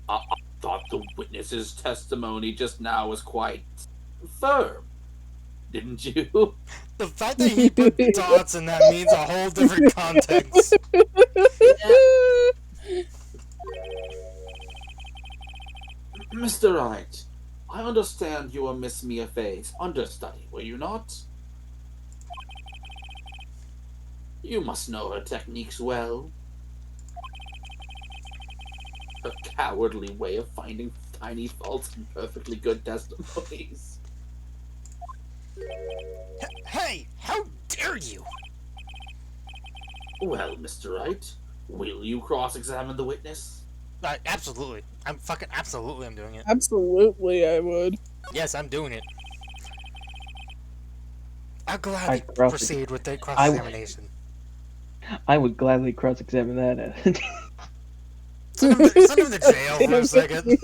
Speaker 2: I thought the witness's testimony just now was quite firm. Didn't you?
Speaker 1: The fact that he put dots in that means a whole different context.
Speaker 2: Mr. Wright, I understand you were Miss Mia Fey's understudy, were you not? You must know her techniques well. A cowardly way of finding tiny faults in perfectly good testimonies.
Speaker 1: Hey, how dare you?
Speaker 2: Well, Mr. Wright, will you cross-examine the witness?
Speaker 1: Absolutely. I'm fucking absolutely I'm doing it.
Speaker 3: Absolutely, I would.
Speaker 1: Yes, I'm doing it. I'll
Speaker 4: I
Speaker 1: gladly
Speaker 4: cross-
Speaker 1: proceed with the cross-examination.
Speaker 4: I would gladly cross-examine that.
Speaker 1: Send him to jail for a second.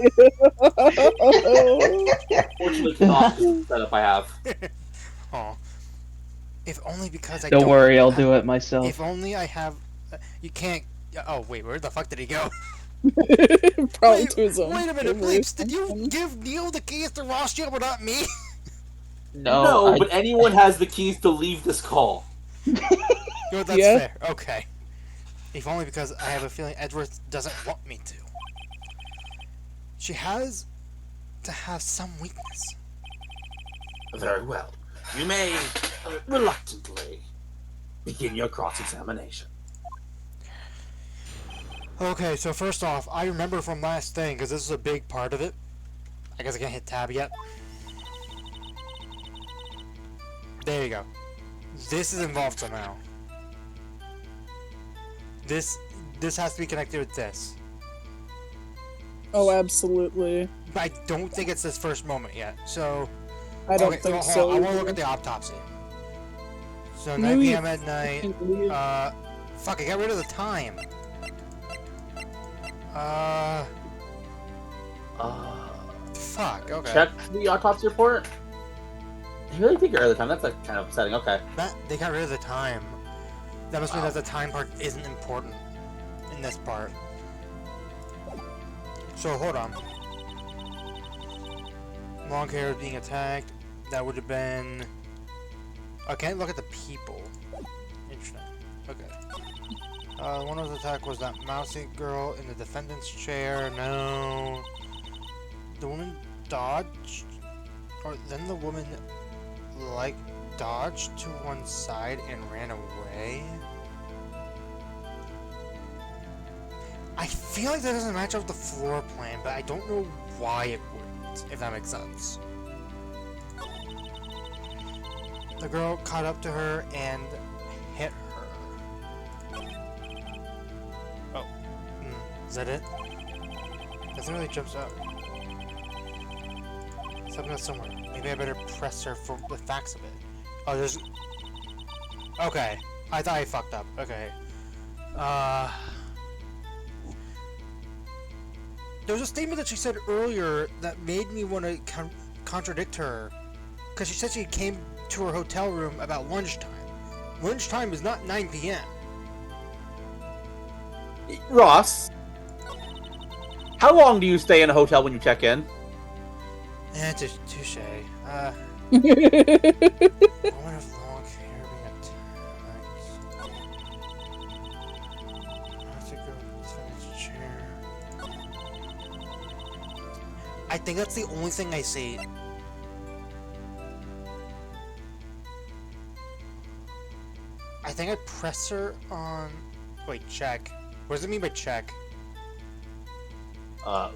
Speaker 2: Fortunately, cannot the setup I have.
Speaker 1: Oh. If only because I
Speaker 4: Don't worry, I'll do it myself.
Speaker 1: If only I have... you can't... Oh, wait, where the fuck did he go?
Speaker 3: Probably to his own.
Speaker 1: Wait a minute,
Speaker 3: favorite.
Speaker 1: Bleeps, did you give Neil the keys to Rothschild but not me?
Speaker 2: No,
Speaker 4: I-
Speaker 2: but anyone has the keys to leave this call.
Speaker 1: Good, that's
Speaker 3: Yeah.
Speaker 1: fair. Okay. If only because I have a feeling Edgeworth doesn't want me to. She has to have some weakness.
Speaker 2: Very well. You may, reluctantly, begin your cross-examination.
Speaker 1: Okay, so first off, I remember from last thing, because this is a big part of it. I guess I can't hit tab yet. There you go. This is involved somehow. This has to be connected with this.
Speaker 3: Oh, absolutely.
Speaker 1: But I don't think it's this first moment yet. So
Speaker 3: I don't
Speaker 1: okay,
Speaker 3: think
Speaker 1: well,
Speaker 3: so.
Speaker 1: hold on, I want to
Speaker 3: either.
Speaker 1: look at the autopsy. So
Speaker 3: No,
Speaker 1: 9
Speaker 3: you
Speaker 1: p.m. at night.
Speaker 3: fucking idiot.
Speaker 1: Fuck, I got rid of the time. Fuck, okay.
Speaker 2: Check the autopsy report. You really think you're out of the time? That's like kind of upsetting. Okay.
Speaker 1: They got rid of the time. That must mean that the time part isn't important in this part. So, hold on. Long hair being attacked. That would have been I can't look at the people. Interesting. Okay. One of the attack was that mousy girl in the defendant's chair. No. The woman dodged, or then the woman, like, dodged to one side and ran away. I feel like that doesn't match up with the floor plan, but I don't know why it wouldn't, if that makes sense. The girl caught up to her and hit her. Oh. Is that it? Nothing really jumps out. Something else somewhere. Maybe I better press her for the facts of it. Oh, there's... Okay. I thought I fucked up. Okay. There was a statement that she said earlier that made me want to contradict her. Because she said she came to her hotel room about lunchtime. Lunchtime is not 9 p.m.
Speaker 5: Ross, how long do you stay in a hotel when you check in?
Speaker 1: Touche. I wonder if long hair being attacked. I have to go to the chair. I think that's the only thing I see. I think I press her on... Wait, check. What does it mean by check?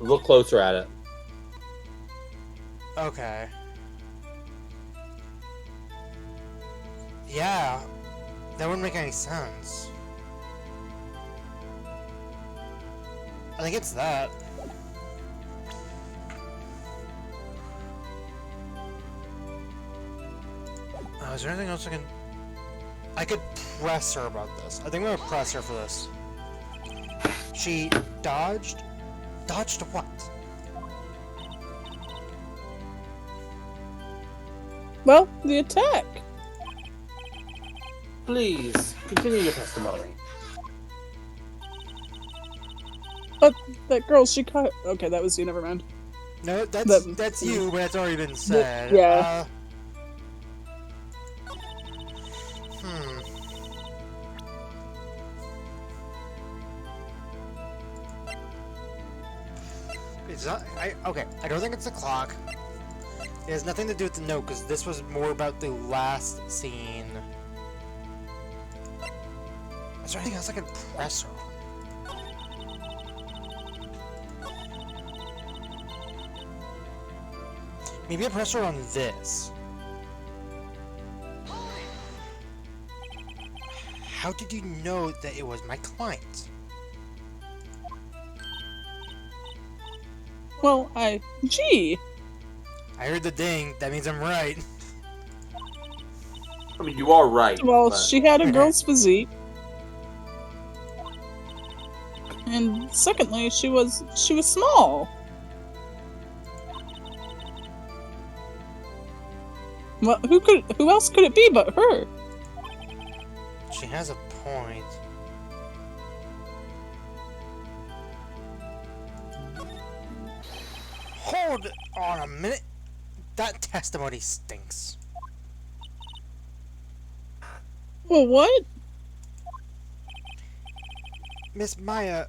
Speaker 5: Look closer at it.
Speaker 1: Okay. Yeah, that wouldn't make any sense. I think it's that. Is there anything else I can... I could press her about this. I think I'm gonna press her for this. She dodged? Dodged what?
Speaker 3: Well, the attack.
Speaker 5: Please, continue your testimony.
Speaker 3: But that girl, she caught... Okay, that was you, never mind.
Speaker 1: No, that's you, but it's already been said.
Speaker 3: Yeah. It's not... Okay, I don't think it's the clock. It has nothing to do with the note, because this was more about the last scene. Is there anything else I can press her on? Maybe I press her on this. How did you know that it was my client? Well, Gee!
Speaker 1: I heard the ding. That means I'm right.
Speaker 5: I mean, you are right.
Speaker 3: Well,
Speaker 5: but...
Speaker 3: she had a girl's physique. And secondly, she was small. Well, who else could it be but her?
Speaker 1: She has a point. Hold on a minute. That testimony stinks.
Speaker 3: Well, what?
Speaker 1: Miss Maya...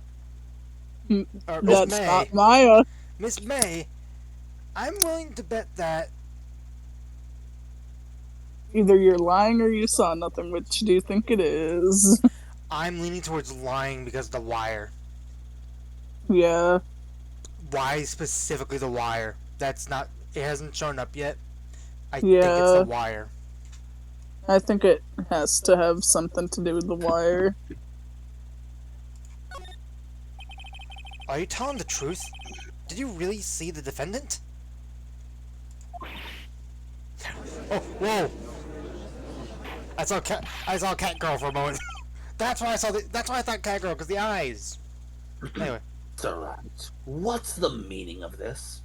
Speaker 1: Or Miss
Speaker 3: That's
Speaker 1: May.
Speaker 3: not Maya.
Speaker 1: Miss May, I'm willing to bet that...
Speaker 3: Either you're lying or you saw nothing. Which do you think it is?
Speaker 1: I'm leaning towards lying because of the wire.
Speaker 3: Yeah.
Speaker 1: Why specifically the wire? That's not... It hasn't shown up yet. I
Speaker 3: Yeah.
Speaker 1: think it's the wire.
Speaker 3: I think it has to have something to do with the wire.
Speaker 1: Are you telling the truth? Did you really see the defendant? Oh, whoa! I saw cat girl for a moment. That's why I saw that's why I thought cat girl, because the eyes. Anyway.
Speaker 5: It's alright. What's the meaning of this?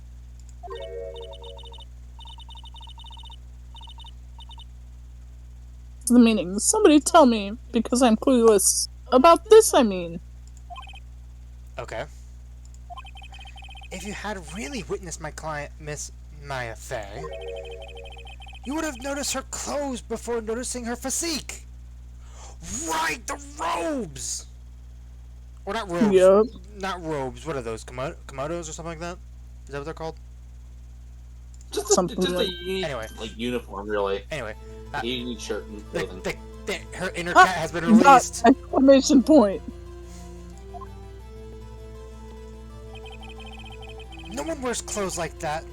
Speaker 3: The meaning. Somebody tell me, because I'm clueless. About this, I mean.
Speaker 1: Okay. If you had really witnessed my client, Miss Maya Fey, You would have noticed her clothes before noticing her physique. Right, the robes! Or not robes.
Speaker 3: Yup.
Speaker 1: Not robes. What are those? Komodos or something like that? Is that what they're called?
Speaker 3: Something
Speaker 5: just
Speaker 3: like-
Speaker 5: a unique,
Speaker 1: Anyway.
Speaker 5: like uniform, really.
Speaker 1: Anyway,
Speaker 5: A unique shirt and clothing.
Speaker 1: her inner
Speaker 3: Ah,
Speaker 1: cat has been
Speaker 3: Not
Speaker 1: released.
Speaker 3: exclamation point.
Speaker 1: No one wears clothes like that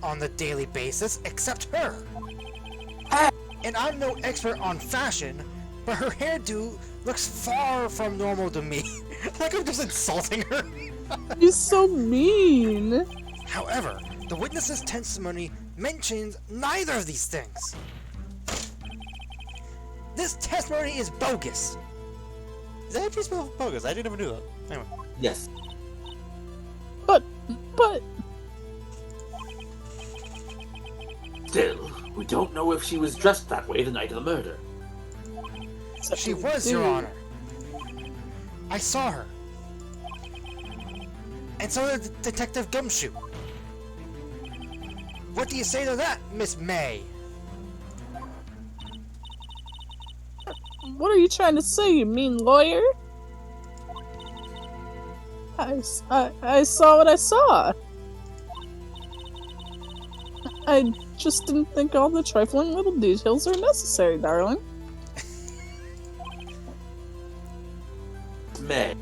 Speaker 1: on the daily basis except her. And I'm no expert on fashion, but her hairdo looks far from normal to me. Like I'm just insulting her.
Speaker 3: He's so mean.
Speaker 1: However, the witness's testimony mentions neither of these things. This testimony is bogus. Is that actually spelled bogus? I didn't even do that. Anyway.
Speaker 5: Yes.
Speaker 3: But
Speaker 2: Still, we don't know if she was dressed that way the night of the murder.
Speaker 1: She was, Your Honor. I saw her. And so did Detective Gumshoe. What do you say to that, Miss May?
Speaker 3: What are you trying to say, you mean lawyer? I saw what I saw. I just didn't think all the trifling little details are necessary, darling.
Speaker 2: May.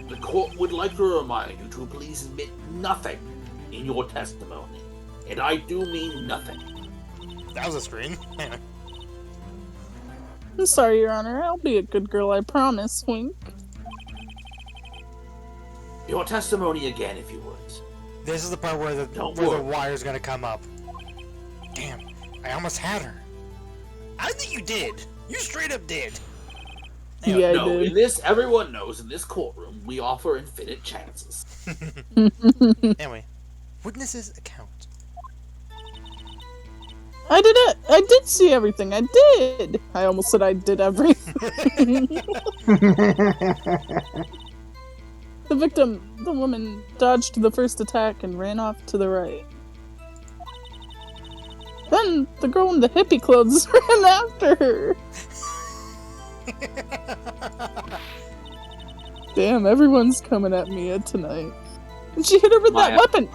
Speaker 2: The court would like to remind you to please admit nothing in your testimony. And I do mean nothing.
Speaker 1: That was a screen. Anyway.
Speaker 3: I'm sorry, Your Honor. I'll be a good girl, I promise. Wink.
Speaker 2: Your testimony again, if you would.
Speaker 1: This is the part where the wire's gonna come up. Damn, I almost had her. I think you did. You straight up did. Anyway,
Speaker 3: Yeah, I
Speaker 2: No,
Speaker 3: did.
Speaker 2: in this, everyone knows in this courtroom, we offer infinite chances.
Speaker 1: Anyway, witness's account.
Speaker 3: I did see everything. I did. I almost said I did everything. The victim, the woman, dodged the first attack and ran off to the right. Then the girl in the hippie clothes ran after her. Damn, everyone's coming at me tonight. And she hit her with that
Speaker 5: Maya.
Speaker 3: weapon.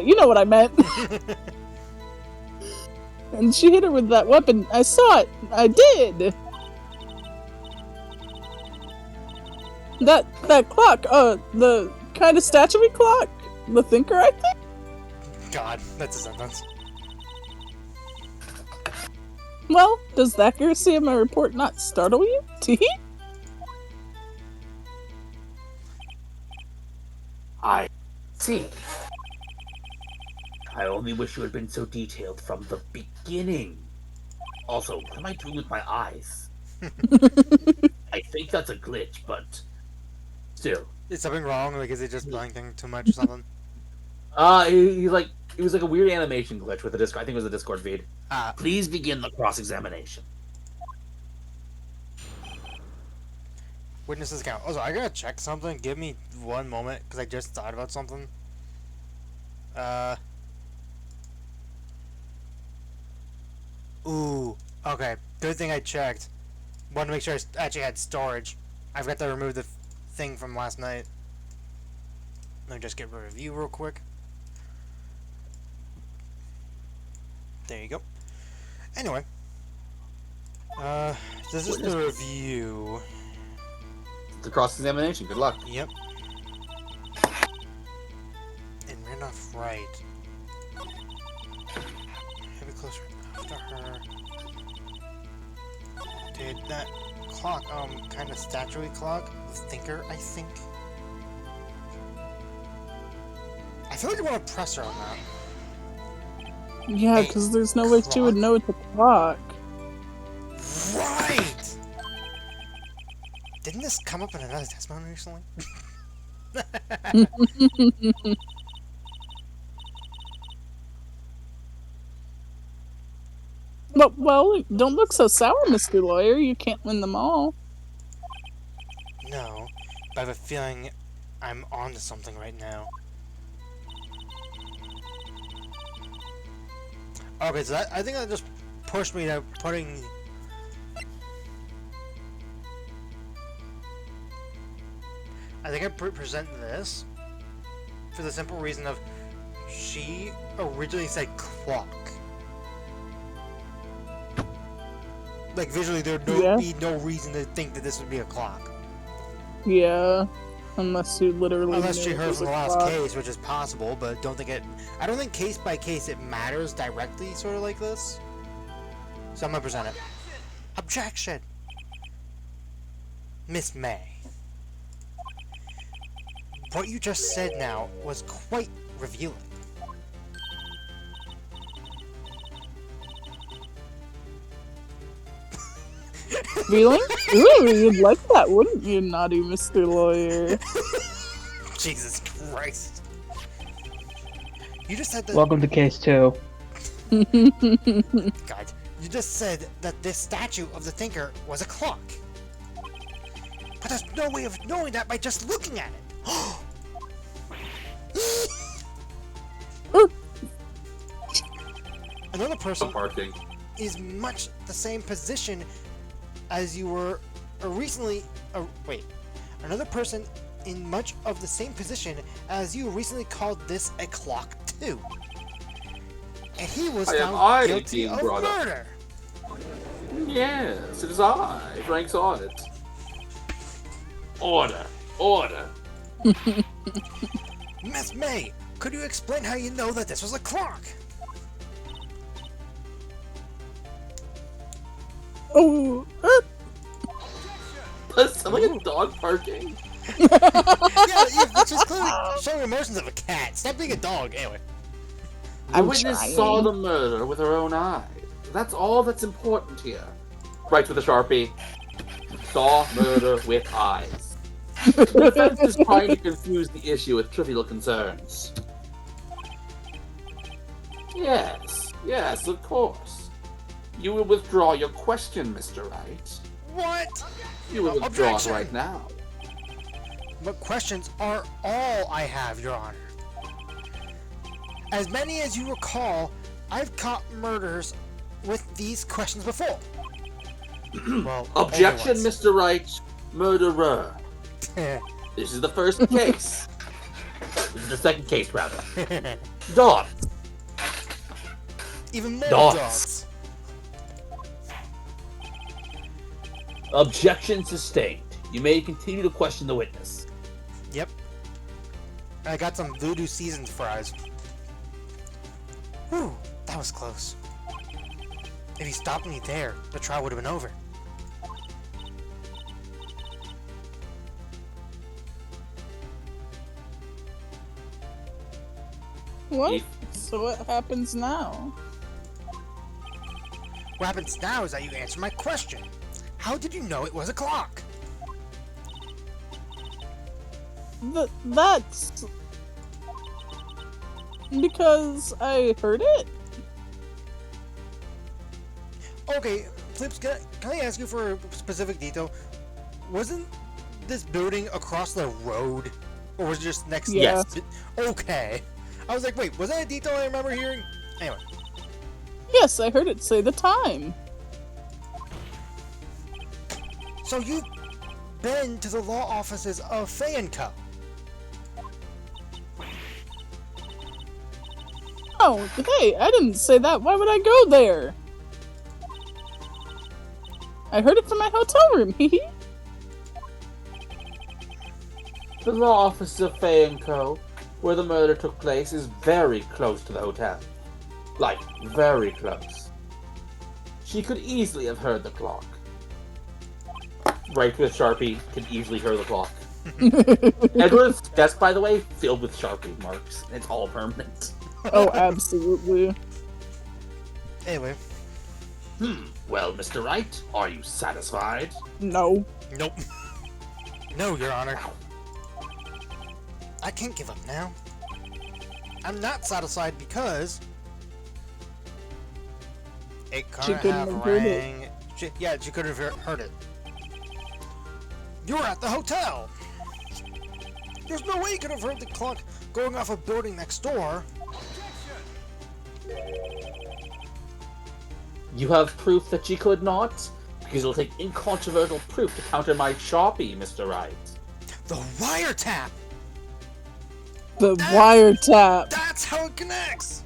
Speaker 3: You know what I meant. And she hit her with that weapon. I saw it. I did. That clock, the kind of statuary clock, the thinker, I think.
Speaker 1: God, that's a sentence.
Speaker 3: Well, does the accuracy of my report not startle you? Tee?
Speaker 2: I see. I only wish you had been so detailed from the beginning. Also, what am I doing with my eyes? I think that's a glitch, but still.
Speaker 1: Is something wrong? Like, is it just blinking too much or something?
Speaker 5: It was like a weird animation glitch with the Discord. I think it was the Discord feed.
Speaker 2: Please begin the cross-examination.
Speaker 1: Witness's account. Also, I gotta check something. Give me one moment, because I just thought about something. Ooh. Okay. Good thing I checked. Wanted to make sure I actually had storage. I forgot to remove the thing from last night. Let me just get a review real quick. There you go. Anyway. This is the review.
Speaker 5: The cross-examination. Good luck.
Speaker 1: Yep. And ran off right. Heavy closer after her. Did that clock, kind of statuary clock? The thinker, I think? I feel like I want to press her on that.
Speaker 3: Yeah,
Speaker 1: Hey,
Speaker 3: because there's no way she would know it's a clock.
Speaker 1: Right! Didn't this come up in another testimony recently?
Speaker 3: But, well, don't look so sour, Mr. Lawyer. You can't win them all.
Speaker 1: No, but I have a feeling I'm onto something right now. Okay, so I think that just pushed me to putting. I think I present this for the simple reason of she originally said clock. Like visually, there'd be no reason to think that this would be a clock.
Speaker 3: Yeah, unless you literally.
Speaker 1: Unless she
Speaker 3: knew it
Speaker 1: heard
Speaker 3: was
Speaker 1: from
Speaker 3: a
Speaker 1: the last
Speaker 3: clock.
Speaker 1: case, which is possible, but don't think it. I don't think case by case it matters directly, sort of like this. So I'm gonna present it. Objection, Miss May. What you just said now was quite revealing.
Speaker 3: Feeling? Ooh, you'd like that, wouldn't you, naughty Mr. Lawyer?
Speaker 1: Jesus Christ. You just said that.
Speaker 4: Welcome to case 2.
Speaker 1: God. You just said that this statue of the Thinker was a clock. But there's no way of knowing that by just looking at it. Another person
Speaker 2: Parking.
Speaker 1: is much the same position as you were recently. Wait. Another person in much of the same position as you recently called this a clock too. And he was found guilty of murder.
Speaker 2: Yes, it is I, Frank's audit. Order.
Speaker 1: Miss May, could you explain how you know that this was a clock?
Speaker 3: Oh,
Speaker 2: Does sound like a dog barking?
Speaker 1: Yeah, it's just clearly showing emotions of a cat. Stop being a dog. Anyway.
Speaker 2: The witness saw the murder with her own eyes. That's all that's important here. Writes with a Sharpie. Saw murder with eyes. The defense is trying to confuse the issue with trivial concerns. Yes, of course. You will withdraw your question, Mr. Wright.
Speaker 1: What?
Speaker 2: You will withdraw it
Speaker 1: Objection!
Speaker 2: right now.
Speaker 1: But questions are all I have, Your Honor. As many as you recall, I've caught murders with these questions before. Well,
Speaker 2: Objection,
Speaker 1: only once.
Speaker 2: Mr. Wright. Murderer. This is the first case. This is the second case, rather. Dog.
Speaker 1: Even more
Speaker 2: Dogs.
Speaker 1: dogs.
Speaker 5: Objection sustained. You may continue to question the witness.
Speaker 1: Yep. I got some voodoo seasoned fries. Whew, that was close. If he stopped me there, the trial would have been over.
Speaker 3: what? So what happens now?
Speaker 1: What happens now is that you answer my question. How did you know it was a clock?
Speaker 3: That's because I heard it.
Speaker 1: Okay, Flips, can I ask you for a specific detail? Wasn't this building across the road? Or was it just next to
Speaker 3: Yeah.
Speaker 1: it? Okay. I was like, wait, was that a detail I remember hearing? Anyway.
Speaker 3: Yes, I heard it say the time.
Speaker 1: So you've been to the law offices of Fay & Co.
Speaker 3: Oh, hey, I didn't say that. Why would I go there? I heard it from my hotel room, hee hee.
Speaker 5: The law office of Fay & Co., where the murder took place, is very close to the hotel. Like, very close. She could easily have heard the clock. Right with Sharpie, could easily hear the clock. Edward's desk, by the way, filled with Sharpie marks. It's all permanent.
Speaker 3: Oh, absolutely.
Speaker 1: Anyway.
Speaker 5: Well, Mr. Wright, are you satisfied?
Speaker 3: No.
Speaker 1: Nope. No, Your Honor. I can't give up now. I'm not satisfied because it
Speaker 3: She
Speaker 1: couldn't
Speaker 3: couldn't
Speaker 1: have
Speaker 3: have heard it.
Speaker 1: rang. She could have heard it. You were at the hotel. There's no way you could have heard the clock going off a building next door.
Speaker 5: You have proof that she could not? Because it'll take incontrovertible proof to counter my Sharpie, Mr. Wright.
Speaker 1: The wiretap!
Speaker 3: The wiretap.
Speaker 1: That's how it connects!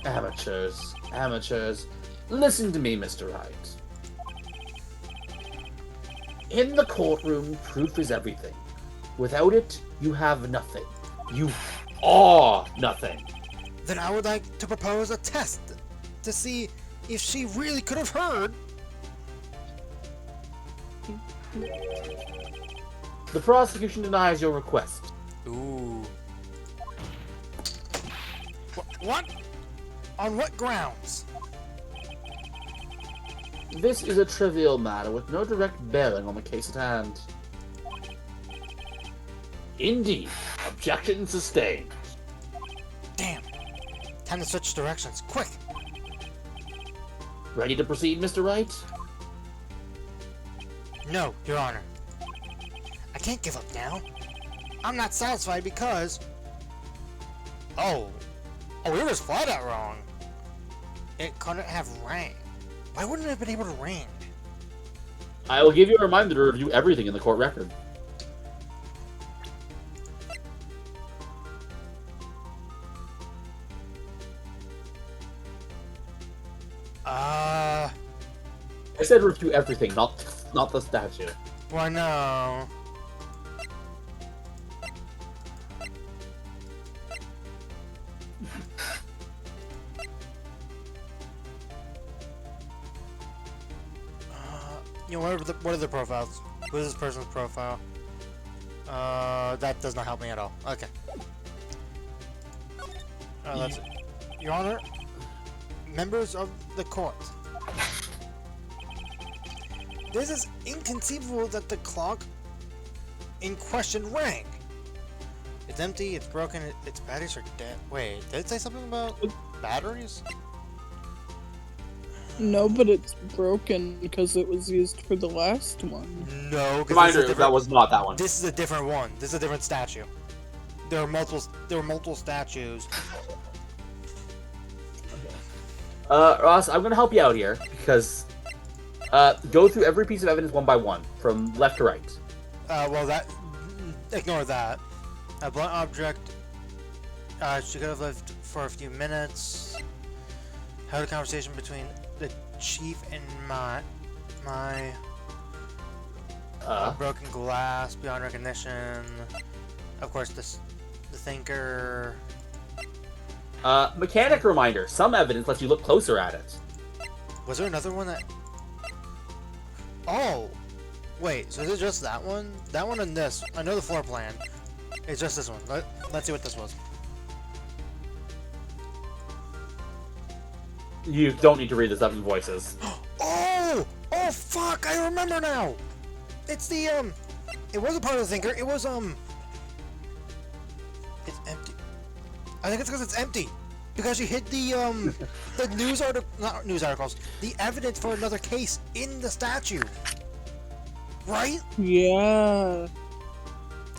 Speaker 5: Amateurs. Amateurs. Listen to me, Mr. Wright. In the courtroom, proof is everything. Without it, you have nothing. You are nothing.
Speaker 1: Then I would like to propose a test to see if she really could have heard.
Speaker 5: The prosecution denies your request.
Speaker 1: Ooh. What? On what grounds?
Speaker 5: This is a trivial matter with no direct bearing on the case at hand. Indeed. Objection sustained.
Speaker 1: Damn. Time to switch directions. Quick!
Speaker 5: Ready to proceed, Mr. Wright?
Speaker 1: No, Your Honor. I can't give up now. I'm not satisfied because... Oh, we were just flat out wrong. It couldn't have rang. Why wouldn't it have been able to ring?
Speaker 5: I will give you a reminder to review everything in the court record. I said review everything, not the statue.
Speaker 1: Why no? You know, what are the profiles? What is this person's profile? That does not help me at all. Okay. That's it. Your Honor, members of the court. This is inconceivable that the clock in question rang. It's empty, it's broken, its batteries are dead. Wait, did it say something about batteries?
Speaker 3: No, but it's broken because it was used for the last one.
Speaker 1: No,
Speaker 5: Reminder, that was not that one.
Speaker 1: This is a different one. This is a different statue. There were multiple statues.
Speaker 5: Ross, I'm gonna help you out here because go through every piece of evidence one by one, from left to right.
Speaker 1: Ignore that. A blunt object. She could have lived for a few minutes. Held a conversation between the chief and my broken glass beyond recognition. Of course, the thinker.
Speaker 5: Mechanic reminder. Some evidence lets you look closer at it.
Speaker 1: Was there another one that... Oh! Wait, so is it just that one? That one and this. I know the floor plan. It's just this one. Let's see what this was.
Speaker 5: You don't need to read the 7 voices.
Speaker 1: Oh! Oh, fuck! I remember now! It's the, It wasn't part of the thinker. It was, It's empty. I think it's because it's empty. Because she hid the not news articles, the evidence for another case in the statue. Right?
Speaker 3: Yeah.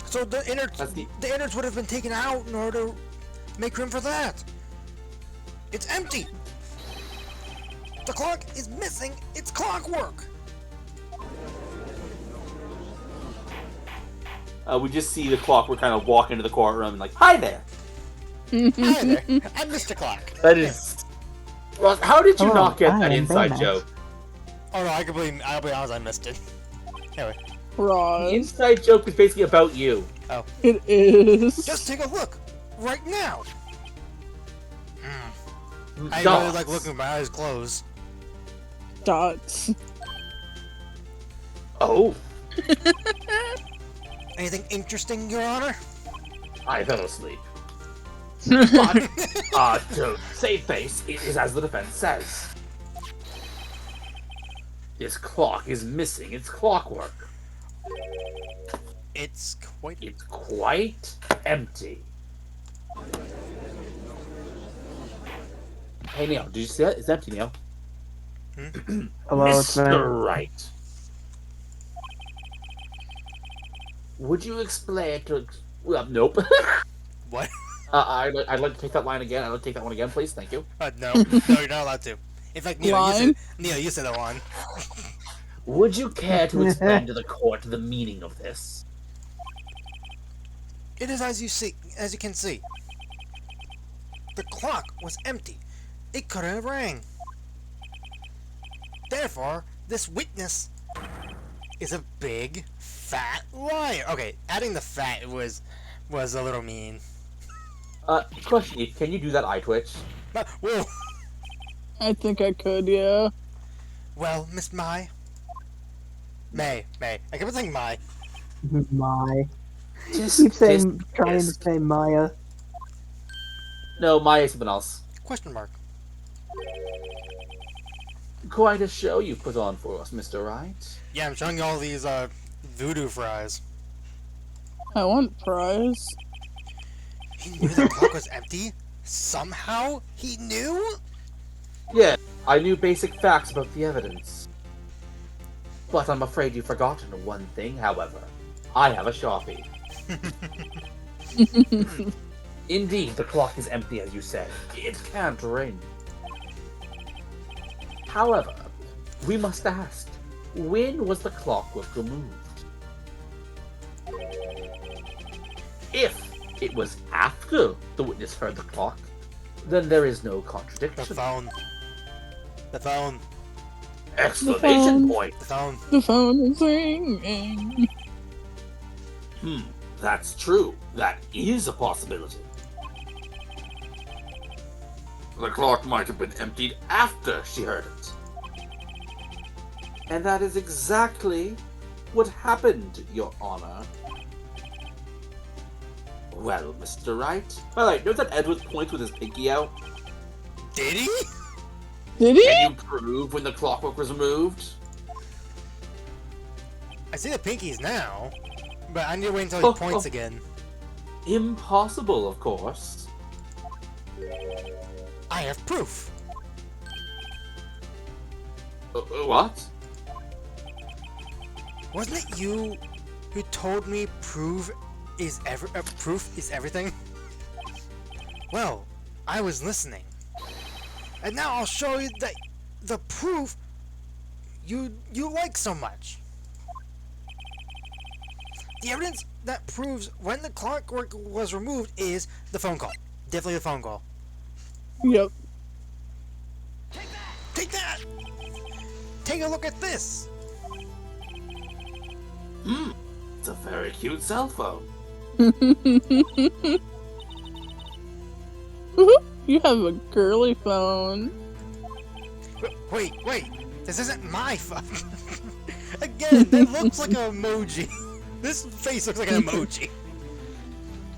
Speaker 1: So the innards would have been taken out in order to make room for that. It's empty. The clock is missing its clockwork.
Speaker 5: We just see the clockwork kind of walk into the courtroom and like, hi there.
Speaker 1: Hi there, I'm Mr. Clock.
Speaker 5: That is. Ross, how did you
Speaker 4: Hello,
Speaker 5: not get
Speaker 4: I
Speaker 5: that
Speaker 4: am
Speaker 5: inside
Speaker 4: Baymax.
Speaker 5: joke?
Speaker 1: Oh no, I'll be honest, I missed it. Anyway,
Speaker 5: The
Speaker 3: Ross.
Speaker 5: inside joke is basically about you.
Speaker 3: It is.
Speaker 1: just take a look right now. I
Speaker 5: Dots.
Speaker 1: really like looking with my eyes closed.
Speaker 3: Dots.
Speaker 5: Oh,
Speaker 1: Anything interesting, Your Honor?
Speaker 5: I fell asleep. But, to save face, it is as the defense says. This clock is missing its clockwork.
Speaker 1: It's quite...
Speaker 5: It's quite empty. Hey, Neil, did you see that? It's empty, Neil.
Speaker 4: Hello, it's me.
Speaker 5: Mr. Wright. Would you explain to... Well, nope.
Speaker 1: What?
Speaker 5: I'd like to take that line again. I'd like to take that one again, please. Thank you.
Speaker 1: No, no, you're not allowed to. In fact,
Speaker 3: Line?
Speaker 1: Neil, you said the one.
Speaker 5: Would you care to explain to the court the meaning of this?
Speaker 1: It is as you can see. The clock was empty. It couldn't have rang. Therefore, this witness is a big, fat liar. Okay, adding the fat was a little mean.
Speaker 5: Question, Eve, can you do that eye twitch?
Speaker 1: But, whoa.
Speaker 3: I think I could, yeah.
Speaker 1: Well, Miss May. I keep on saying Mai.
Speaker 4: My.
Speaker 5: Just,
Speaker 4: Keep saying, trying to say Maya.
Speaker 5: No, Maya is something else.
Speaker 1: Question mark.
Speaker 5: Quite a show you put on for us, Mr. Wright.
Speaker 1: Yeah, I'm showing you all these voodoo fries.
Speaker 3: I want fries.
Speaker 1: He knew the clock was empty? Somehow? He knew?
Speaker 5: Yeah, I knew basic facts about the evidence. But I'm afraid you've forgotten one thing, however. I have a Sharpie. Indeed, the clock is empty as you said. It can't ring. However, we must ask, when was the clockwork removed? If it was after the witness heard the clock, then there is no
Speaker 1: The
Speaker 5: contradiction.
Speaker 1: phone. The phone.
Speaker 5: Exclamation
Speaker 3: phone.
Speaker 5: point!
Speaker 1: The phone.
Speaker 3: The phone is ringing.
Speaker 2: That's true. That is a possibility. The clock might have been emptied after she heard it.
Speaker 5: And that is exactly what happened, Your Honor.
Speaker 2: Well, Mr. Wright,
Speaker 5: By the way, note that Edward points with his pinky out.
Speaker 1: Did he?
Speaker 3: Did he?
Speaker 2: can you prove when the clockwork was removed?
Speaker 1: I see the pinkies now, but I need to wait until he points again.
Speaker 5: Impossible, of course.
Speaker 1: I have proof.
Speaker 2: What?
Speaker 1: Wasn't it you who told me proof is everything? Well, I was listening. And now I'll show you that the proof you like so much. The evidence that proves when the clockwork was removed is the phone call. Definitely the phone call.
Speaker 3: Yep.
Speaker 1: Take that! Take a look at this!
Speaker 2: It's a very cute cell phone.
Speaker 3: You have a girly phone.
Speaker 1: Wait, this isn't my phone. Again, that looks like an emoji. This face looks like an emoji.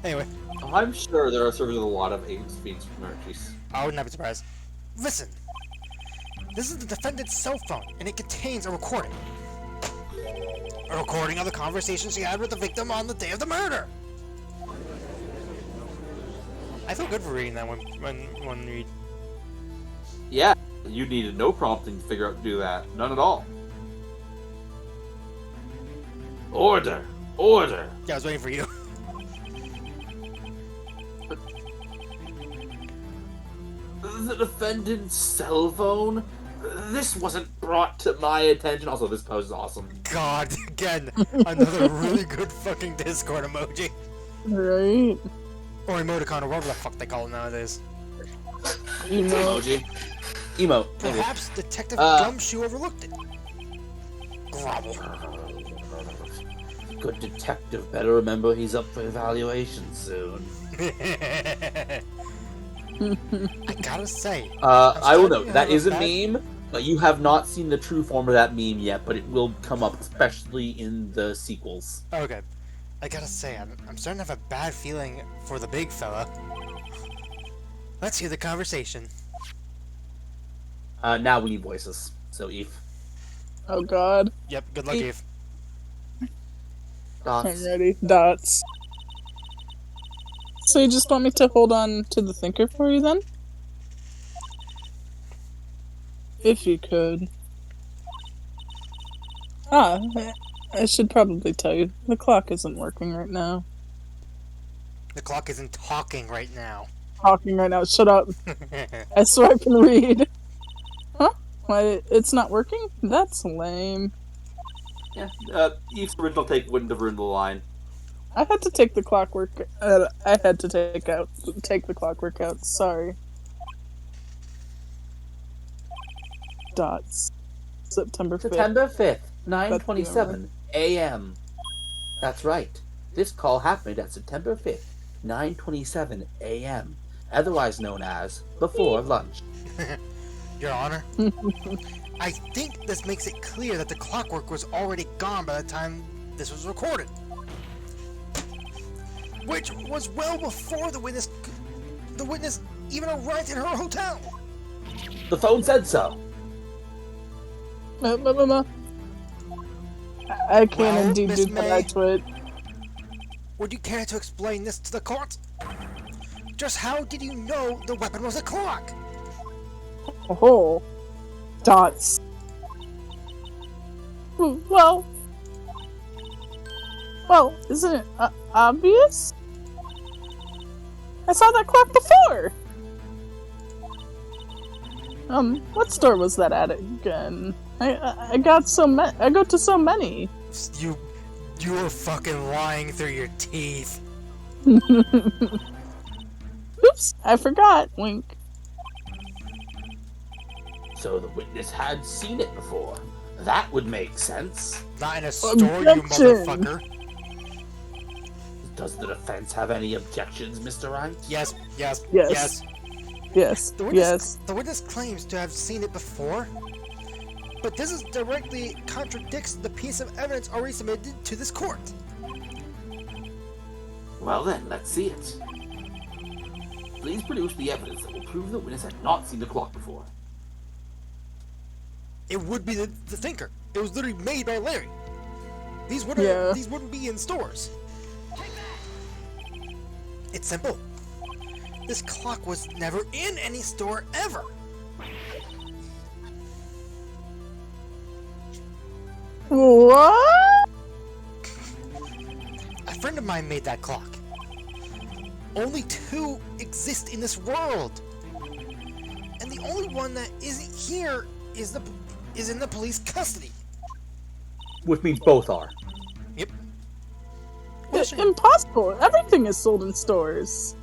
Speaker 1: Anyway,
Speaker 5: I'm sure there are sort of a lot of Phoenix emojis.
Speaker 1: I would not be surprised. Listen, this is the defendant's cell phone, and it contains a recording. A recording of the conversation she had with the victim on the day of the murder. I feel good for reading that one read.
Speaker 5: Yeah, you needed no prompting to figure out to do that. None at all.
Speaker 2: Order! Order!
Speaker 1: Yeah, I was waiting for you.
Speaker 5: The defendant's cell phone? This wasn't brought to my attention. Also, this pose is awesome.
Speaker 1: God, again, another really good fucking Discord emoji.
Speaker 3: Right?
Speaker 1: Or emoticon, or whatever the fuck they call it nowadays.
Speaker 3: You know.
Speaker 5: Emoji. Emote.
Speaker 1: Perhaps Detective Gumshoe overlooked it. Grovel.
Speaker 5: Good detective better remember he's up for evaluation soon.
Speaker 1: I gotta say.
Speaker 5: I will
Speaker 1: starting
Speaker 5: note,
Speaker 1: to
Speaker 5: that
Speaker 1: have
Speaker 5: is a
Speaker 1: bad-
Speaker 5: meme, but you have not seen the true form of that meme yet, but it will come up, especially in the sequels.
Speaker 1: Okay. I gotta say, I'm starting to have a bad feeling for the big fella. Let's hear the conversation.
Speaker 5: Now we need voices. So, Eve.
Speaker 3: Oh god.
Speaker 1: Yep, good luck, Eve.
Speaker 3: I'm
Speaker 5: Dots.
Speaker 3: ready. Dots. So you just want me to hold on to the thinker for you then? If you could. I should probably tell you, the clock isn't working right now.
Speaker 1: The clock isn't talking right now.
Speaker 3: Talking right now. Shut up. I swear I can read. Huh? Why, it's not working? That's lame.
Speaker 5: Yeah, Eve's original take wouldn't have ruined the line.
Speaker 3: I had to take the clockwork. I had to take the clockwork out. Sorry. Dots. September 5th.
Speaker 5: September 5th, 9:27 a.m. That's right. This call happened at September 5th, 9:27 a.m., otherwise known as before lunch.
Speaker 1: Your Honor, I think this makes it clear that the clockwork was already gone by the time this was recorded. Which was well before the witness even arrived at her hotel.
Speaker 5: The phone said so.
Speaker 3: I can
Speaker 1: Well,
Speaker 3: indeed
Speaker 1: Miss
Speaker 3: do that.
Speaker 1: May.
Speaker 3: I twit.
Speaker 1: Would you care to explain this to the court? Just how did you know the weapon was a clock?
Speaker 3: Oh, dots. Well, isn't it obvious? I saw that clock before. What store was that at again? I go to so many.
Speaker 1: You were fucking lying through your teeth.
Speaker 3: Oops, I forgot. Wink.
Speaker 5: So the witness had seen it before. That would make sense.
Speaker 1: Not in a store, you
Speaker 3: Objection.
Speaker 1: motherfucker.
Speaker 5: Does the defense have any objections, Mr. Wright?
Speaker 1: Yes.
Speaker 3: Yes.
Speaker 1: The witness,
Speaker 3: Yes.
Speaker 1: The witness claims to have seen it before, but this is directly contradicts the piece of evidence already submitted to this court.
Speaker 5: Well then, let's see it. Please produce the evidence that will prove the witness had not seen the clock before.
Speaker 1: It would be the thinker. It was literally made by Larry. These wouldn't be in stores. It's simple. This clock was never in any store ever.
Speaker 3: What?
Speaker 1: A friend of mine made that clock. Only 2 exist in this world. And the only one that isn't here is in the police custody.
Speaker 5: Which means both are.
Speaker 1: Yep.
Speaker 3: Impossible. Everything is sold in stores.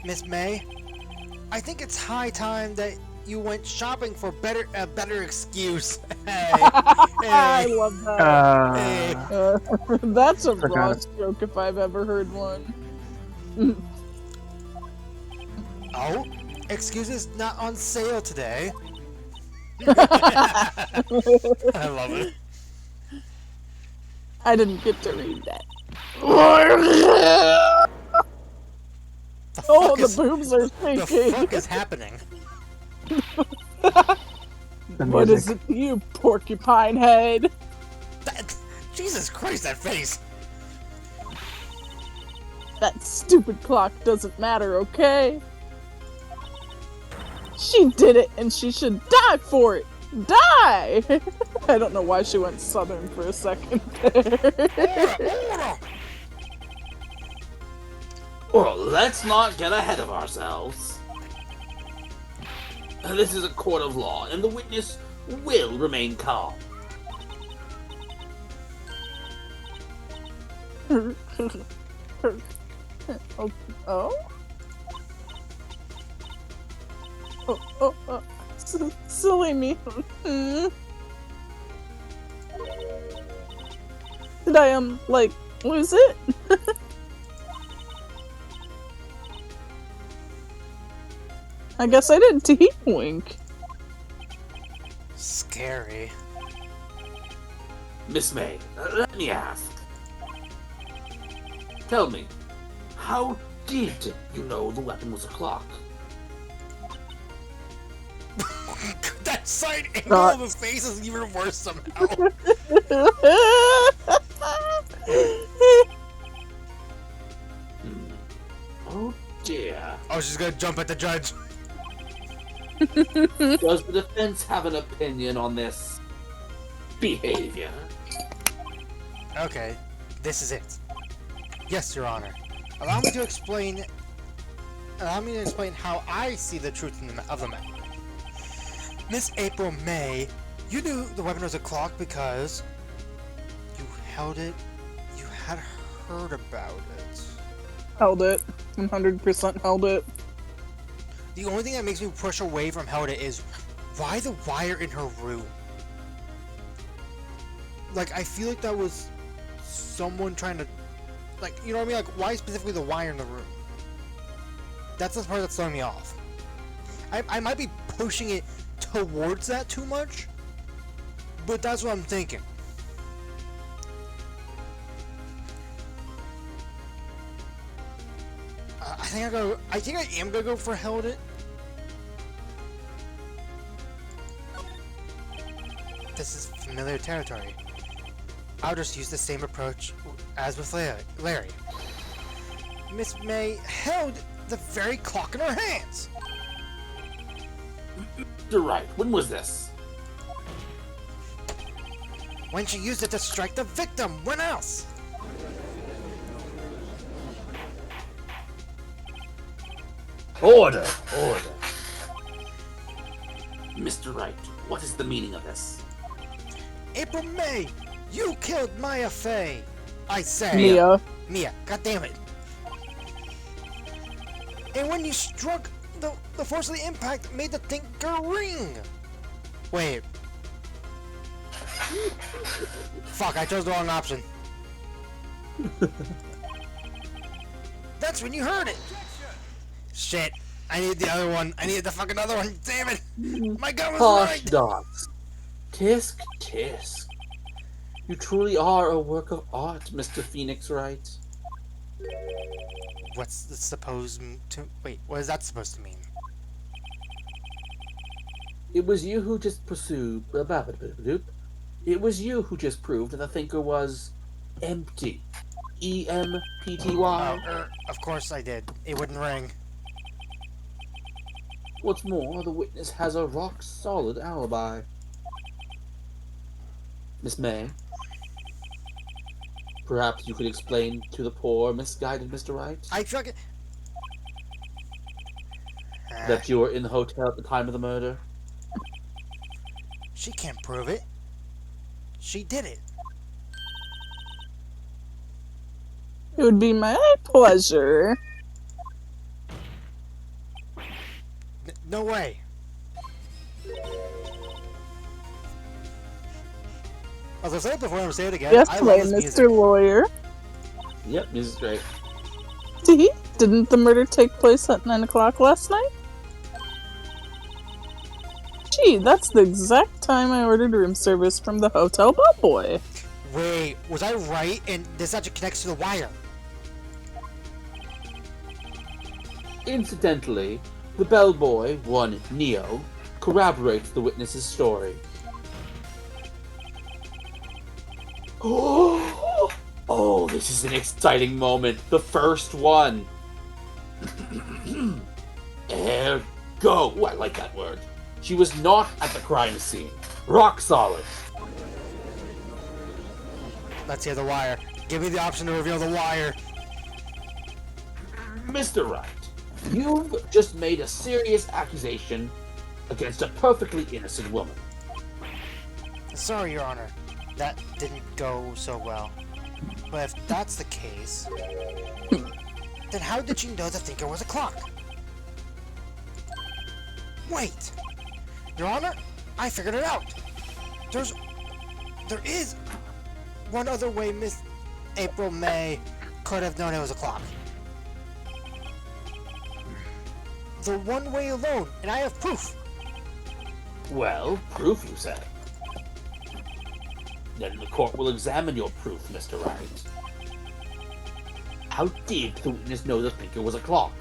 Speaker 1: Miss May, I think it's high time that you went shopping for a better excuse. Hey,
Speaker 3: I
Speaker 1: hey,
Speaker 3: love that.
Speaker 1: hey.
Speaker 3: That's a
Speaker 4: Forgot
Speaker 3: raw
Speaker 4: it.
Speaker 3: joke if I've ever heard one.
Speaker 1: Oh, excuses not on sale today. I love it.
Speaker 3: I didn't get to read that.
Speaker 1: The
Speaker 3: Oh,
Speaker 1: fuck
Speaker 3: the
Speaker 1: is,
Speaker 3: boobs are
Speaker 1: the
Speaker 3: shaking.
Speaker 1: fuck is happening?
Speaker 4: The
Speaker 3: What is
Speaker 4: music.
Speaker 3: it, you porcupine head?
Speaker 1: Jesus Christ, that face!
Speaker 3: That stupid clock doesn't matter, okay? She did it, and she should die for it. Die! I don't know why she went southern for a second there.
Speaker 1: Order!
Speaker 5: Well, let's not get ahead of ourselves. This is a court of law, and the witness will remain calm.
Speaker 3: Oh? Oh. Silly me. Did I, lose it? I guess I did teeth wink.
Speaker 1: Scary.
Speaker 5: Miss May, let me ask. Tell me, how did you know the weapon was a clock?
Speaker 1: That side angle of his face is even worse somehow.
Speaker 5: Oh dear.
Speaker 1: Oh, she's gonna jump at the judge.
Speaker 5: Does the defense have an opinion on this behavior?
Speaker 1: Okay, this is it. Yes, Your Honor. Allow me to explain. Allow me to explain how I see the truth of the matter. Miss April May, you knew the weapon was a clock because you held it. You had heard about it.
Speaker 3: Held it. 100% held it.
Speaker 1: The only thing that makes me push away from held it is why the wire in her room. Like, I feel like that was someone trying to, like, you know what I mean? Like, why specifically the wire in the room? That's the part that's throwing me off. I might be pushing it towards that too much, but that's what I'm thinking. I think I am gonna go for held it. This is familiar territory. I'll just use the same approach as with Larry. Miss May held the very clock in her hands.
Speaker 2: You're right. When was this?
Speaker 1: When she used it to strike the victim. When else?
Speaker 2: Order! Order! Mr. Wright, what is the meaning of this?
Speaker 1: April May, you killed Maya Fey. I say.
Speaker 3: Mia.
Speaker 1: God damn it. And when you struck, the force of the impact made the thinker ring. Wait. Fuck, I chose the wrong option. That's when you heard it. Shit. I need the other one. I need the fucking other one. Damn it. My gun was
Speaker 5: Hush,
Speaker 1: right.
Speaker 5: dogs. Tisk, tisk. You truly are a work of art, Mr. Phoenix Wright.
Speaker 1: What's this supposed to... Wait, what is that supposed to mean?
Speaker 5: It was you who just pursued... It was you who just proved that the thinker was... empty. E-M-P-T-Y.
Speaker 1: Of course I did. It wouldn't ring.
Speaker 5: What's more, the witness has a rock-solid alibi. Miss May, perhaps you could explain to the poor, misguided Mr. Wright
Speaker 1: I fucking...
Speaker 5: that you were in the hotel at the time of the murder?
Speaker 1: She can't prove it. She did it.
Speaker 3: It would be my pleasure.
Speaker 1: No way. As I said before, I'm gonna say it again.
Speaker 3: Yes,
Speaker 1: I
Speaker 3: play,
Speaker 1: love this
Speaker 3: Mr.
Speaker 1: music.
Speaker 3: Lawyer.
Speaker 5: Yep, this is great.
Speaker 3: Didn't the murder take place at 9 o'clock last night? Gee, that's the exact time I ordered room service from the hotel bellboy.
Speaker 1: Wait, was I right? And this actually connects to the wire.
Speaker 5: Incidentally, the bellboy, one Neo, corroborates the witness's story. Oh, this is an exciting moment. The first one. Ergo. Oh, I like that word. She was not at the crime scene. Rock solid.
Speaker 1: Let's hear the wire. Give me the option to reveal the wire.
Speaker 5: Mr. Wright, you've just made a serious accusation against a perfectly innocent woman.
Speaker 1: Sorry, Your Honor. That didn't go so well. But if that's the case, then how did you know the thinker was a clock? Wait! Your Honor, I figured it out! There is one other way Miss April May could have known it was a clock. The one way alone, and I have proof!
Speaker 5: Well, proof, you said. Then the court will examine your proof, Mr. Wright. How did the witness know the thinker was a clock?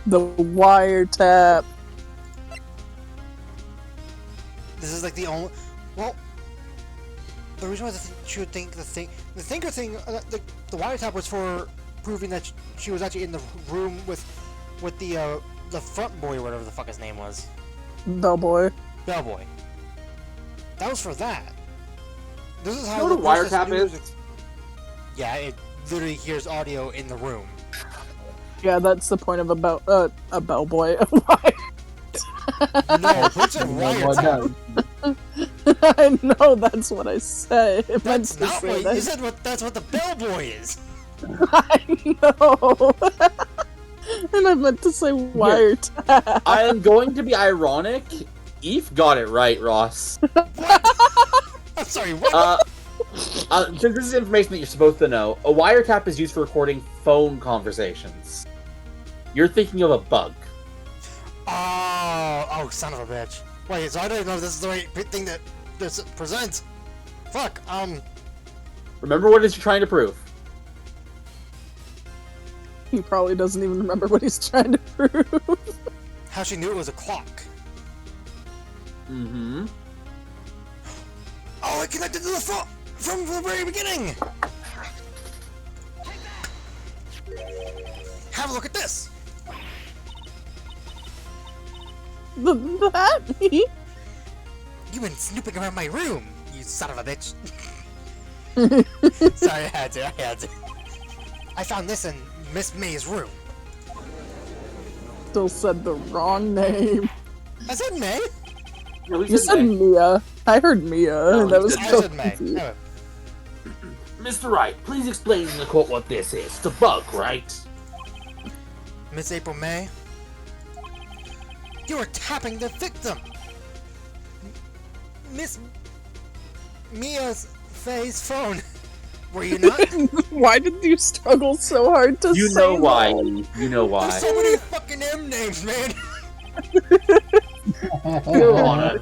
Speaker 3: The wiretap.
Speaker 1: This is like the only... Well, the reason why she would think the thinker thing, the wiretap was for proving that she was actually in the room with the front boy, or whatever the fuck his name was.
Speaker 3: Bellboy.
Speaker 1: Bellboy. That was for that. This is how
Speaker 5: You know what a
Speaker 1: the
Speaker 5: wiretap
Speaker 1: news
Speaker 5: is?
Speaker 1: Yeah, literally hears audio in the room.
Speaker 3: Yeah, that's the point of a bellboy.
Speaker 1: No, what's a wiretap?
Speaker 3: I know, that's what I said. I meant
Speaker 1: That's
Speaker 3: to
Speaker 1: not
Speaker 3: say
Speaker 1: what
Speaker 3: that.
Speaker 1: you said. That's what the bellboy is.
Speaker 3: I know. And I meant to say wiretap.
Speaker 5: I am going to be ironic. Eve got it right, Ross.
Speaker 1: I'm sorry. What?
Speaker 5: Since this is information that you're supposed to know, a wiretap is used for recording phone conversations. You're thinking of a bug.
Speaker 1: Oh, son of a bitch. Wait, so I don't know if this is the right thing that this presents. Fuck.
Speaker 5: Remember what it is you're trying to prove.
Speaker 3: He probably doesn't even remember what he's trying to prove.
Speaker 1: How she knew it was a clock.
Speaker 5: Mm-hmm.
Speaker 1: Oh, it connected to the phone from the very beginning. Have a look at this.
Speaker 3: That?
Speaker 1: You've been snooping around my room, you son of a bitch. Sorry, I had to. I found this in Miss May's room.
Speaker 3: Still said the wrong name.
Speaker 1: I said May?
Speaker 5: No,
Speaker 3: You said Mia. I heard Mia.
Speaker 5: No,
Speaker 3: and that
Speaker 5: he
Speaker 3: was
Speaker 5: said-
Speaker 1: I
Speaker 3: so
Speaker 1: said May.
Speaker 3: confusing.
Speaker 1: Oh,
Speaker 2: Mr. Wright, please explain to the court what this is. It's a bug, right?
Speaker 1: Miss April May? You were tapping the victim! Miss Mia's Faye's phone. Were you not?
Speaker 3: Why did you struggle so hard to
Speaker 5: You
Speaker 3: say
Speaker 5: know why.
Speaker 3: that?
Speaker 5: You know
Speaker 1: There's
Speaker 5: why.
Speaker 1: so many fucking M names, man!
Speaker 2: Your Honor,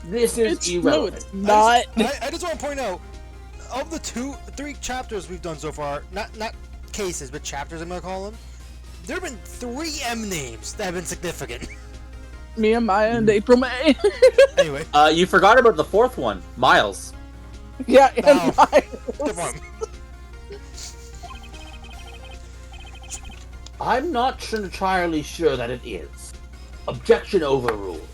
Speaker 2: this is
Speaker 3: It's, no,
Speaker 2: irrelevant.
Speaker 3: it's not.
Speaker 1: I just want to point out, of the 3 chapters we've done so far, not cases, but chapters I'm gonna call them, there have been 3 M names that have been significant.
Speaker 3: Mia, Maya, and April May.
Speaker 1: Anyway,
Speaker 5: You forgot about the 4th one, Miles.
Speaker 3: Yeah, and
Speaker 1: Oh,
Speaker 3: Miles.
Speaker 1: good one.
Speaker 2: I'm not entirely sure that it is. Objection overruled.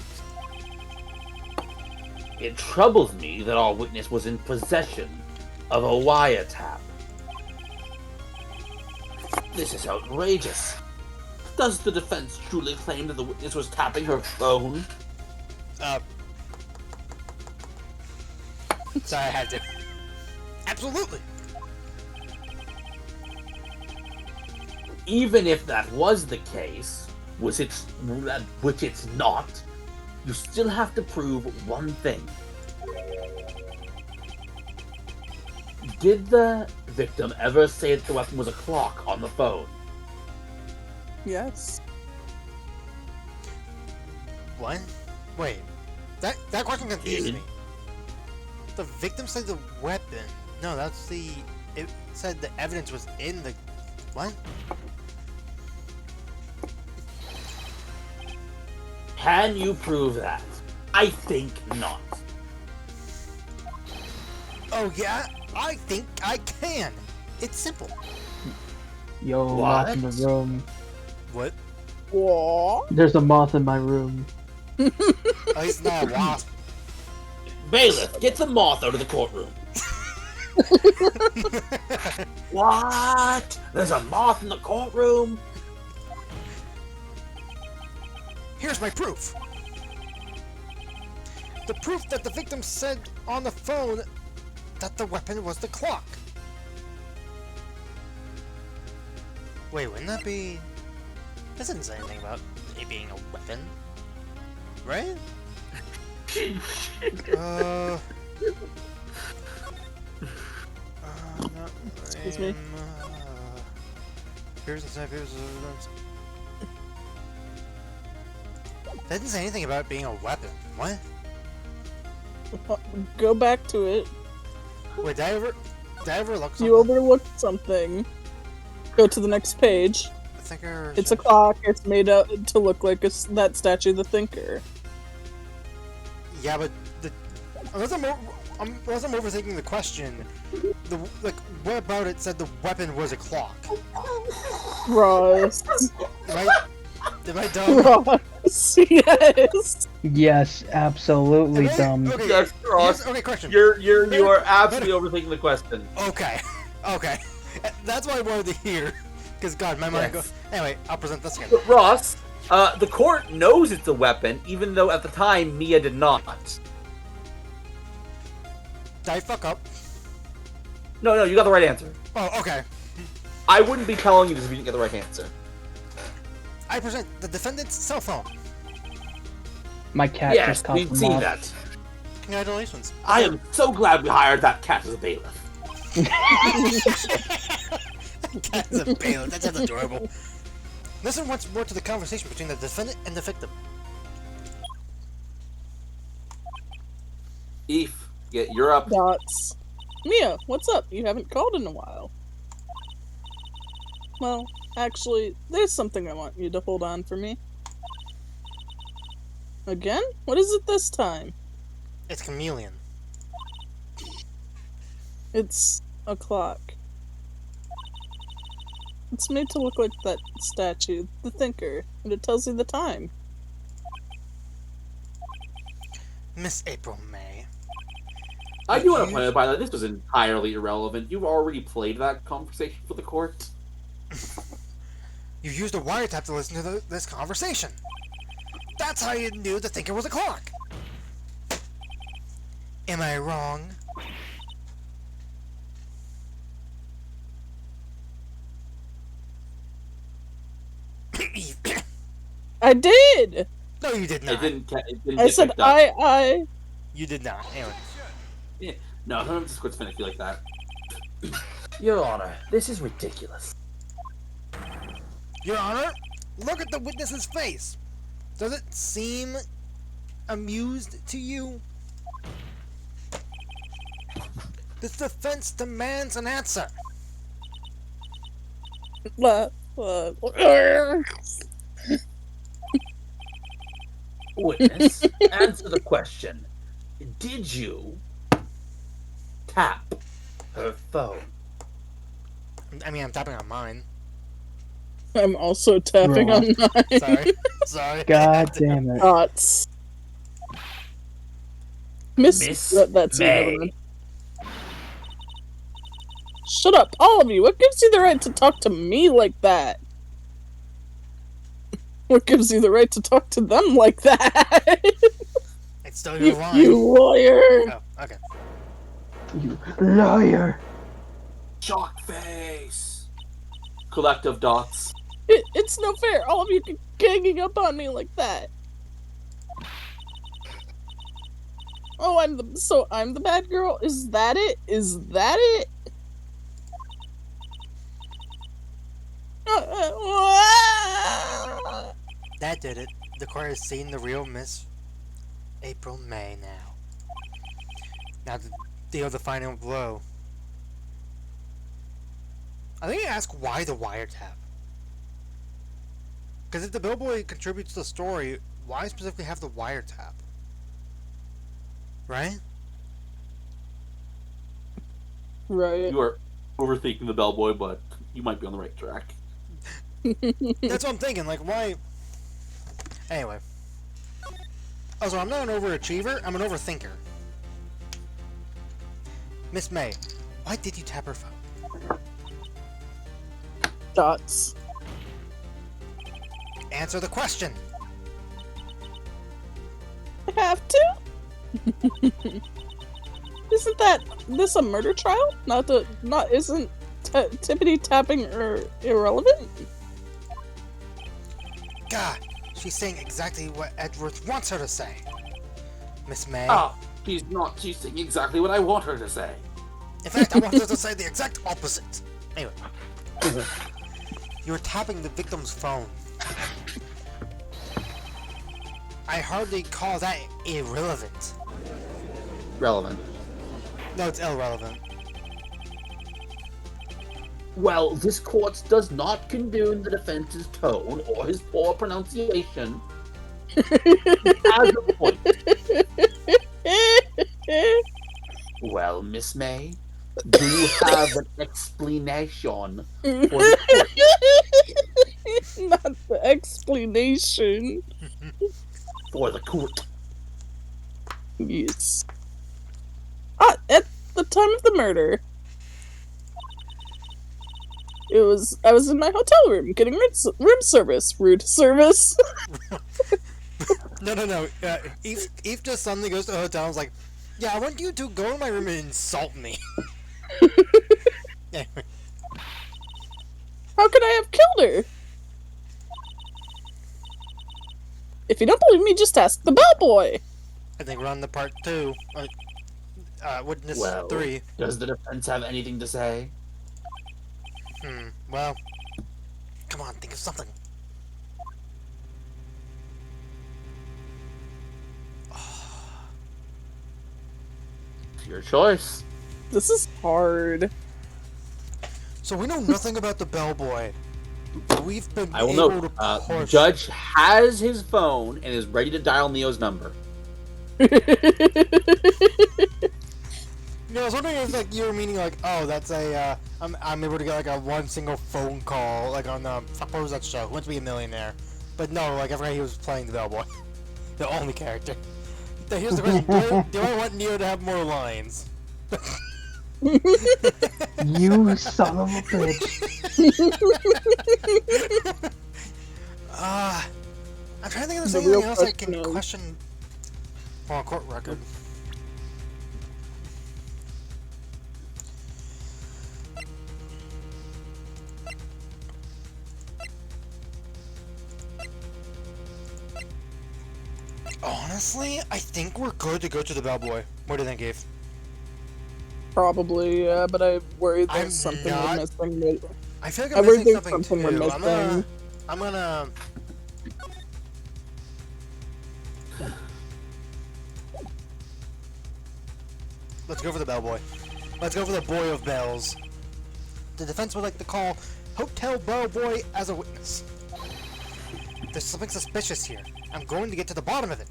Speaker 2: It troubles me that our witness was in possession of a wiretap. This is outrageous. Does the defense truly claim that the witness was tapping her phone?
Speaker 1: Sorry, I had to. Absolutely.
Speaker 2: Even if that was the case, which it's not, you still have to prove one thing. Did the victim ever say that the weapon was a clock on the phone?
Speaker 3: Yes.
Speaker 1: What? Wait. That question confused me. The victim said the weapon. No, that's the... It said the evidence was in the... What?
Speaker 2: Can you prove that? I think not.
Speaker 1: Oh yeah? I think I can! It's simple.
Speaker 4: Yo,
Speaker 2: What?
Speaker 4: moth in the room.
Speaker 1: What?
Speaker 3: What?
Speaker 4: There's a moth in my room.
Speaker 1: Oh, he's not a wasp.
Speaker 2: Bailiff, get the moth out of the courtroom. What? There's a moth in the courtroom?
Speaker 1: Here's my proof. The proof that the victim said on the phone that the weapon was the clock. Wait, wouldn't that be... That doesn't say anything about it being a weapon. Right?
Speaker 3: Excuse me?
Speaker 1: Here's the evidence. That didn't say anything about it being a weapon. What?
Speaker 3: Go back to it.
Speaker 1: Wait, did I ever look something?
Speaker 3: You overlooked something. Go to the next page.
Speaker 1: I think I heard...
Speaker 3: It's a clock. It's made out to look like that statue, the Thinker.
Speaker 1: Yeah, but unless I'm overthinking the question, what about it said the weapon was a clock?
Speaker 3: Ross.
Speaker 1: Am I dumb?
Speaker 3: Ross. Yes.
Speaker 4: Yes, absolutely dumb.
Speaker 1: Okay,
Speaker 5: Yes, Ross.
Speaker 1: okay, question.
Speaker 5: You are absolutely overthinking the question.
Speaker 1: Okay. That's why I wanted to hear. Because, God, my mind
Speaker 5: Yes.
Speaker 1: goes... Anyway, I'll present this again.
Speaker 5: But Ross, the court knows it's a weapon, even though at the time Mia did not.
Speaker 1: Did I fuck up?
Speaker 5: No, you got the right answer.
Speaker 1: Oh, okay.
Speaker 5: I wouldn't be telling you this if you didn't get the right answer.
Speaker 1: I present the defendant's cell phone.
Speaker 4: My cat
Speaker 5: Yes,
Speaker 4: just caught
Speaker 5: we've
Speaker 4: them
Speaker 5: seen
Speaker 4: off.
Speaker 5: that.
Speaker 1: Congratulations.
Speaker 5: I am so glad we hired that cat as a bailiff.
Speaker 1: That's a bailiff. That sounds adorable. Listen once more to the conversation between the defendant and the victim.
Speaker 5: Eve, you're up.
Speaker 3: Dots. Mia, what's up? You haven't called in a while. Well, actually, there's something I want you to hold on for me. Again? What is it this time?
Speaker 1: It's chameleon.
Speaker 3: It's a clock. It's made to look like that statue, the Thinker, and it tells you the time.
Speaker 1: Miss April May.
Speaker 5: I do want to point out, by the way, this was entirely irrelevant. You've already played that conversation for the court.
Speaker 1: You used a wiretap to listen to this conversation. That's how you knew the Thinker was a clock. Am I wrong?
Speaker 3: I did!
Speaker 1: No, you did not.
Speaker 5: It didn't
Speaker 3: I
Speaker 5: get
Speaker 3: said
Speaker 5: picked up.
Speaker 3: I.
Speaker 1: You did not. Anyway.
Speaker 5: No, sometimes this court's finicky like that.
Speaker 6: Your Honor, this is ridiculous.
Speaker 1: Your Honor, look at the witness's face. Does it seem amused to you? This defense demands an answer.
Speaker 6: Witness, answer the question. Did you tap her phone?
Speaker 1: I mean, I'm tapping on mine.
Speaker 3: I'm also tapping
Speaker 4: Wrong.
Speaker 3: on mine.
Speaker 1: Sorry. Sorry.
Speaker 4: God damn it.
Speaker 3: Dots. Miss that's it, never
Speaker 6: May.
Speaker 3: mind. Shut up, all of you. What gives you the right to talk to me like that? What gives you the right to talk to them like that?
Speaker 1: It's still your line.
Speaker 3: you lawyer.
Speaker 1: Oh, okay.
Speaker 4: You liar.
Speaker 5: Shock face. Collective dots.
Speaker 3: It's no fair. All of you ganging up on me like that. Oh, I'm the bad girl? Is that it? Is that it?
Speaker 1: That did it. The court has seen the real Miss April May now. Now to deal the final blow. I think I ask why the wiretap. Because if the bellboy contributes to the story, why specifically have the wiretap? Right?
Speaker 3: Right.
Speaker 5: You are overthinking the bellboy, but you might be on the right track.
Speaker 1: That's what I'm thinking, like why... Anyway. Also, I'm not an overachiever, I'm an overthinker. Miss May, why did you tap her phone?
Speaker 3: Dots.
Speaker 1: Answer the question!
Speaker 3: I have to? Isn't this a murder trial? Isn't tippity tapping irrelevant?
Speaker 1: God, she's saying exactly what Edgeworth wants her to say. Miss May.
Speaker 5: Ah, she's saying exactly what I want her to say.
Speaker 1: In fact, I want her to say the exact opposite. Anyway. You're tapping the victim's phone. I hardly call that irrelevant.
Speaker 5: Relevant.
Speaker 1: No, it's irrelevant.
Speaker 6: Well, this court does not condone the defense's tone or his poor pronunciation. As a point. Well, Miss May, do you have an explanation for the court?
Speaker 3: Not the explanation.
Speaker 6: For the court.
Speaker 3: Yes. At the time of the murder. I was in my hotel room getting room service. Rude service.
Speaker 1: No. Eve just suddenly goes to the hotel and is like, yeah, I want you to go in my room and insult me. Anyway,
Speaker 3: How could I have killed her? If you don't believe me, just ask the bellboy.
Speaker 1: I think we're on the part 2. Witness
Speaker 5: Well,
Speaker 1: 3.
Speaker 5: does the defense have anything to say?
Speaker 1: Well, come on, think of something.
Speaker 5: It's your choice.
Speaker 3: This is hard.
Speaker 1: So we know nothing about the bellboy. We've been
Speaker 5: I will
Speaker 1: able
Speaker 5: note,
Speaker 1: to
Speaker 5: the
Speaker 1: push.
Speaker 5: judge has his phone and is ready to dial Neo's number.
Speaker 1: I was wondering if like you were meaning like, oh, that's a I'm able to get like a one single phone call like on fuck, what was that show? Who Wants to Be a Millionaire? But no, like I forgot he was playing the bellboy, the only character. So here's the question: do I want Neo to have more lines?
Speaker 4: You son of a bitch.
Speaker 1: I'm trying to think of
Speaker 3: The
Speaker 1: anything
Speaker 3: real
Speaker 1: else I can
Speaker 3: question is-
Speaker 1: question. On a court record. Honestly, I think we're good to go to the bellboy. What do you think, Eve?
Speaker 3: Probably, yeah, but I worry there's
Speaker 1: I'm
Speaker 3: something
Speaker 1: not-
Speaker 3: we're missing. That...
Speaker 1: I feel like
Speaker 3: I
Speaker 1: I'm
Speaker 3: worry
Speaker 1: missing
Speaker 3: there's
Speaker 1: something
Speaker 3: something we're
Speaker 1: too.
Speaker 3: missing.
Speaker 1: I'm gonna. Let's go for the bellboy. Let's go for the boy of bells. The defense would like to call Hotel Bellboy as a witness. There's something suspicious here. I'm going to get to the bottom of it.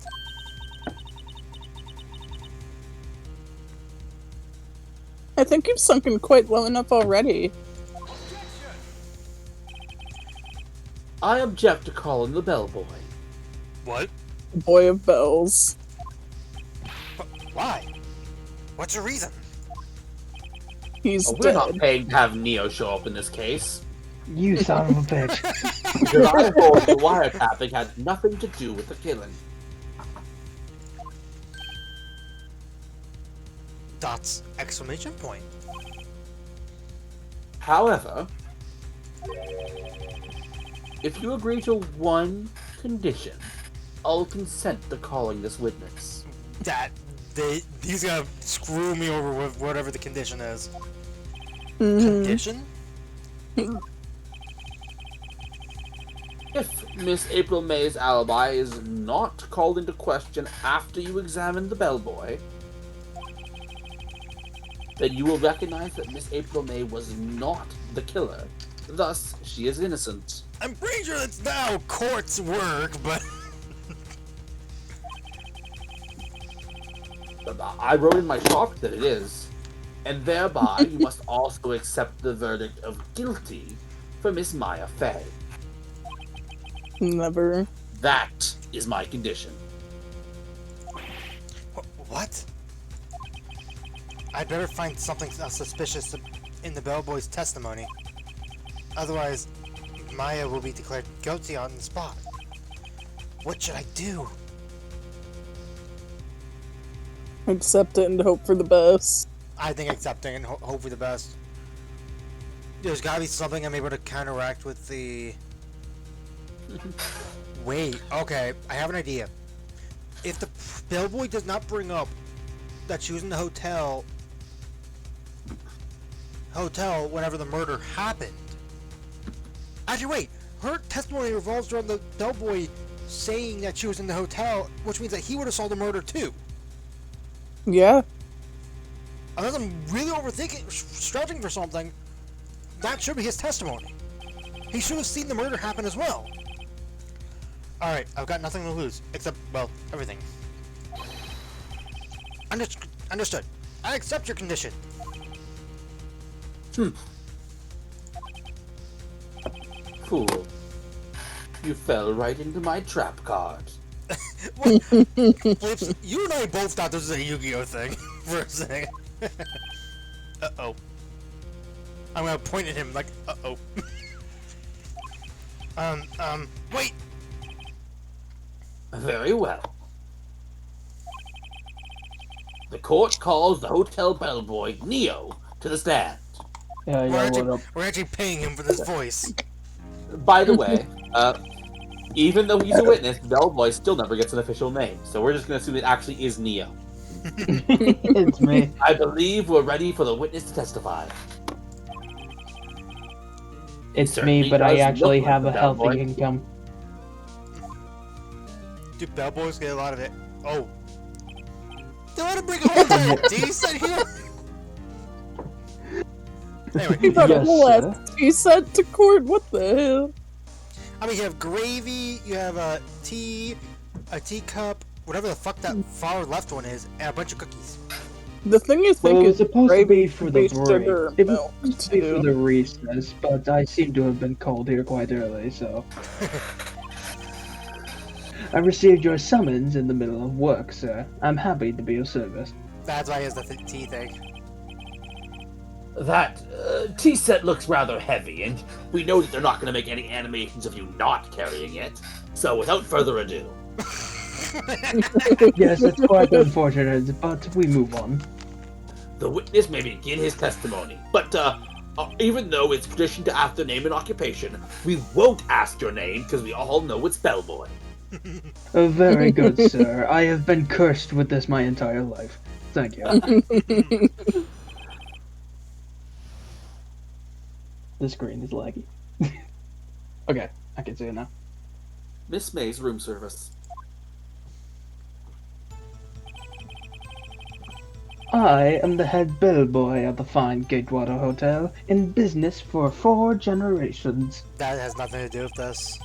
Speaker 3: I think you've sunken quite well enough already.
Speaker 5: I object to calling the bellboy.
Speaker 1: What?
Speaker 3: Boy of bells.
Speaker 1: Why? What's your reason?
Speaker 3: He's
Speaker 5: We're
Speaker 3: dead.
Speaker 5: not paying to have Neo show up in this case.
Speaker 4: You son of a bitch.
Speaker 5: Because I thought the wiretapping had nothing to do with the killing.
Speaker 1: Dots! Exclamation point.
Speaker 5: However, if you agree to one condition, I'll consent to calling this witness.
Speaker 1: He's gonna screw me over with whatever the condition is.
Speaker 3: Mhm.
Speaker 1: Condition?
Speaker 5: If Miss April May's alibi is not called into question after you examine the bellboy, then you will recognize that Miss April May was not the killer. Thus, she is innocent.
Speaker 1: I'm pretty sure that's not how courts work, but
Speaker 5: I wrote in my chalk that it is. And thereby, you must also accept the verdict of guilty for Miss Maya Fey.
Speaker 3: Never.
Speaker 5: That is my condition.
Speaker 1: what? I better find something suspicious in the bellboy's testimony. Otherwise, Maya will be declared guilty on the spot. What should I do?
Speaker 3: Accept it and hope for the best.
Speaker 1: I think accepting and hope for the best. There's gotta be something I'm able to counteract with the... Wait, okay, I have an idea. If the bellboy does not bring up that she was in the hotel whenever the murder happened. Actually, wait, her testimony revolves around the bellboy saying that she was in the hotel, which means that he would have saw the murder too.
Speaker 3: Yeah.
Speaker 1: Unless I'm really overthinking, stretching for something, that should be his testimony. He should have seen the murder happen as well. Alright, I've got nothing to lose, except, well, everything. Understood. I accept your condition.
Speaker 5: Fool. You fell right into my trap card.
Speaker 1: Flips, you and I both thought this was a Yu-Gi-Oh thing for a second. Uh-oh. I'm gonna point at him like, uh-oh. Wait!
Speaker 6: Very well. The court calls the hotel bellboy, Neo, to the stand.
Speaker 4: Yeah, what up?
Speaker 1: We're actually paying him for this voice.
Speaker 5: By the way, even though he's a witness, bellboy still never gets an official name. So we're just going to assume it actually is Neo.
Speaker 4: It's me.
Speaker 5: I believe we're ready for the witness to testify.
Speaker 4: It's
Speaker 5: certainly
Speaker 4: me, but I
Speaker 5: does
Speaker 4: actually
Speaker 5: look like
Speaker 4: have
Speaker 5: the
Speaker 4: a healthy
Speaker 5: bellboy.
Speaker 4: income.
Speaker 1: Do bellboys get a lot of it? Oh. They want to bring a whole entire tea set here? Anyway,
Speaker 3: You got a
Speaker 4: Yes,
Speaker 3: whole
Speaker 4: sir.
Speaker 3: ass tea set to court? What the hell?
Speaker 1: I mean, you have gravy, you have a teacup, whatever the fuck that far left one is, and a bunch of cookies.
Speaker 3: The thing you think
Speaker 4: Well, it was
Speaker 3: is
Speaker 4: supposed to
Speaker 3: gravy
Speaker 4: be for the
Speaker 3: should be sugar
Speaker 4: break. It was
Speaker 3: milk,
Speaker 4: supposed to be for
Speaker 3: too.
Speaker 4: the recess, but I seem to have been called here quite early, so... I received your summons in the middle of work, sir. I'm happy to be of service.
Speaker 1: That's why he has the tea thing.
Speaker 6: That tea set looks rather heavy, and we know that they're not going to make any animations of you not carrying it. So without further ado,
Speaker 4: Yes, it's quite unfortunate, but we move on.
Speaker 6: the witness may begin his testimony. But even though it's tradition to ask their name and occupation, we won't ask your name because we all know it's bellboy.
Speaker 4: Very good, sir. I have been cursed with this my entire life. Thank you. The screen is laggy. Okay, I can see it now.
Speaker 5: Miss May's room service.
Speaker 4: I am the head bellboy at the fine Gatewater Hotel, in business for 4 generations.
Speaker 1: That has nothing to do with this.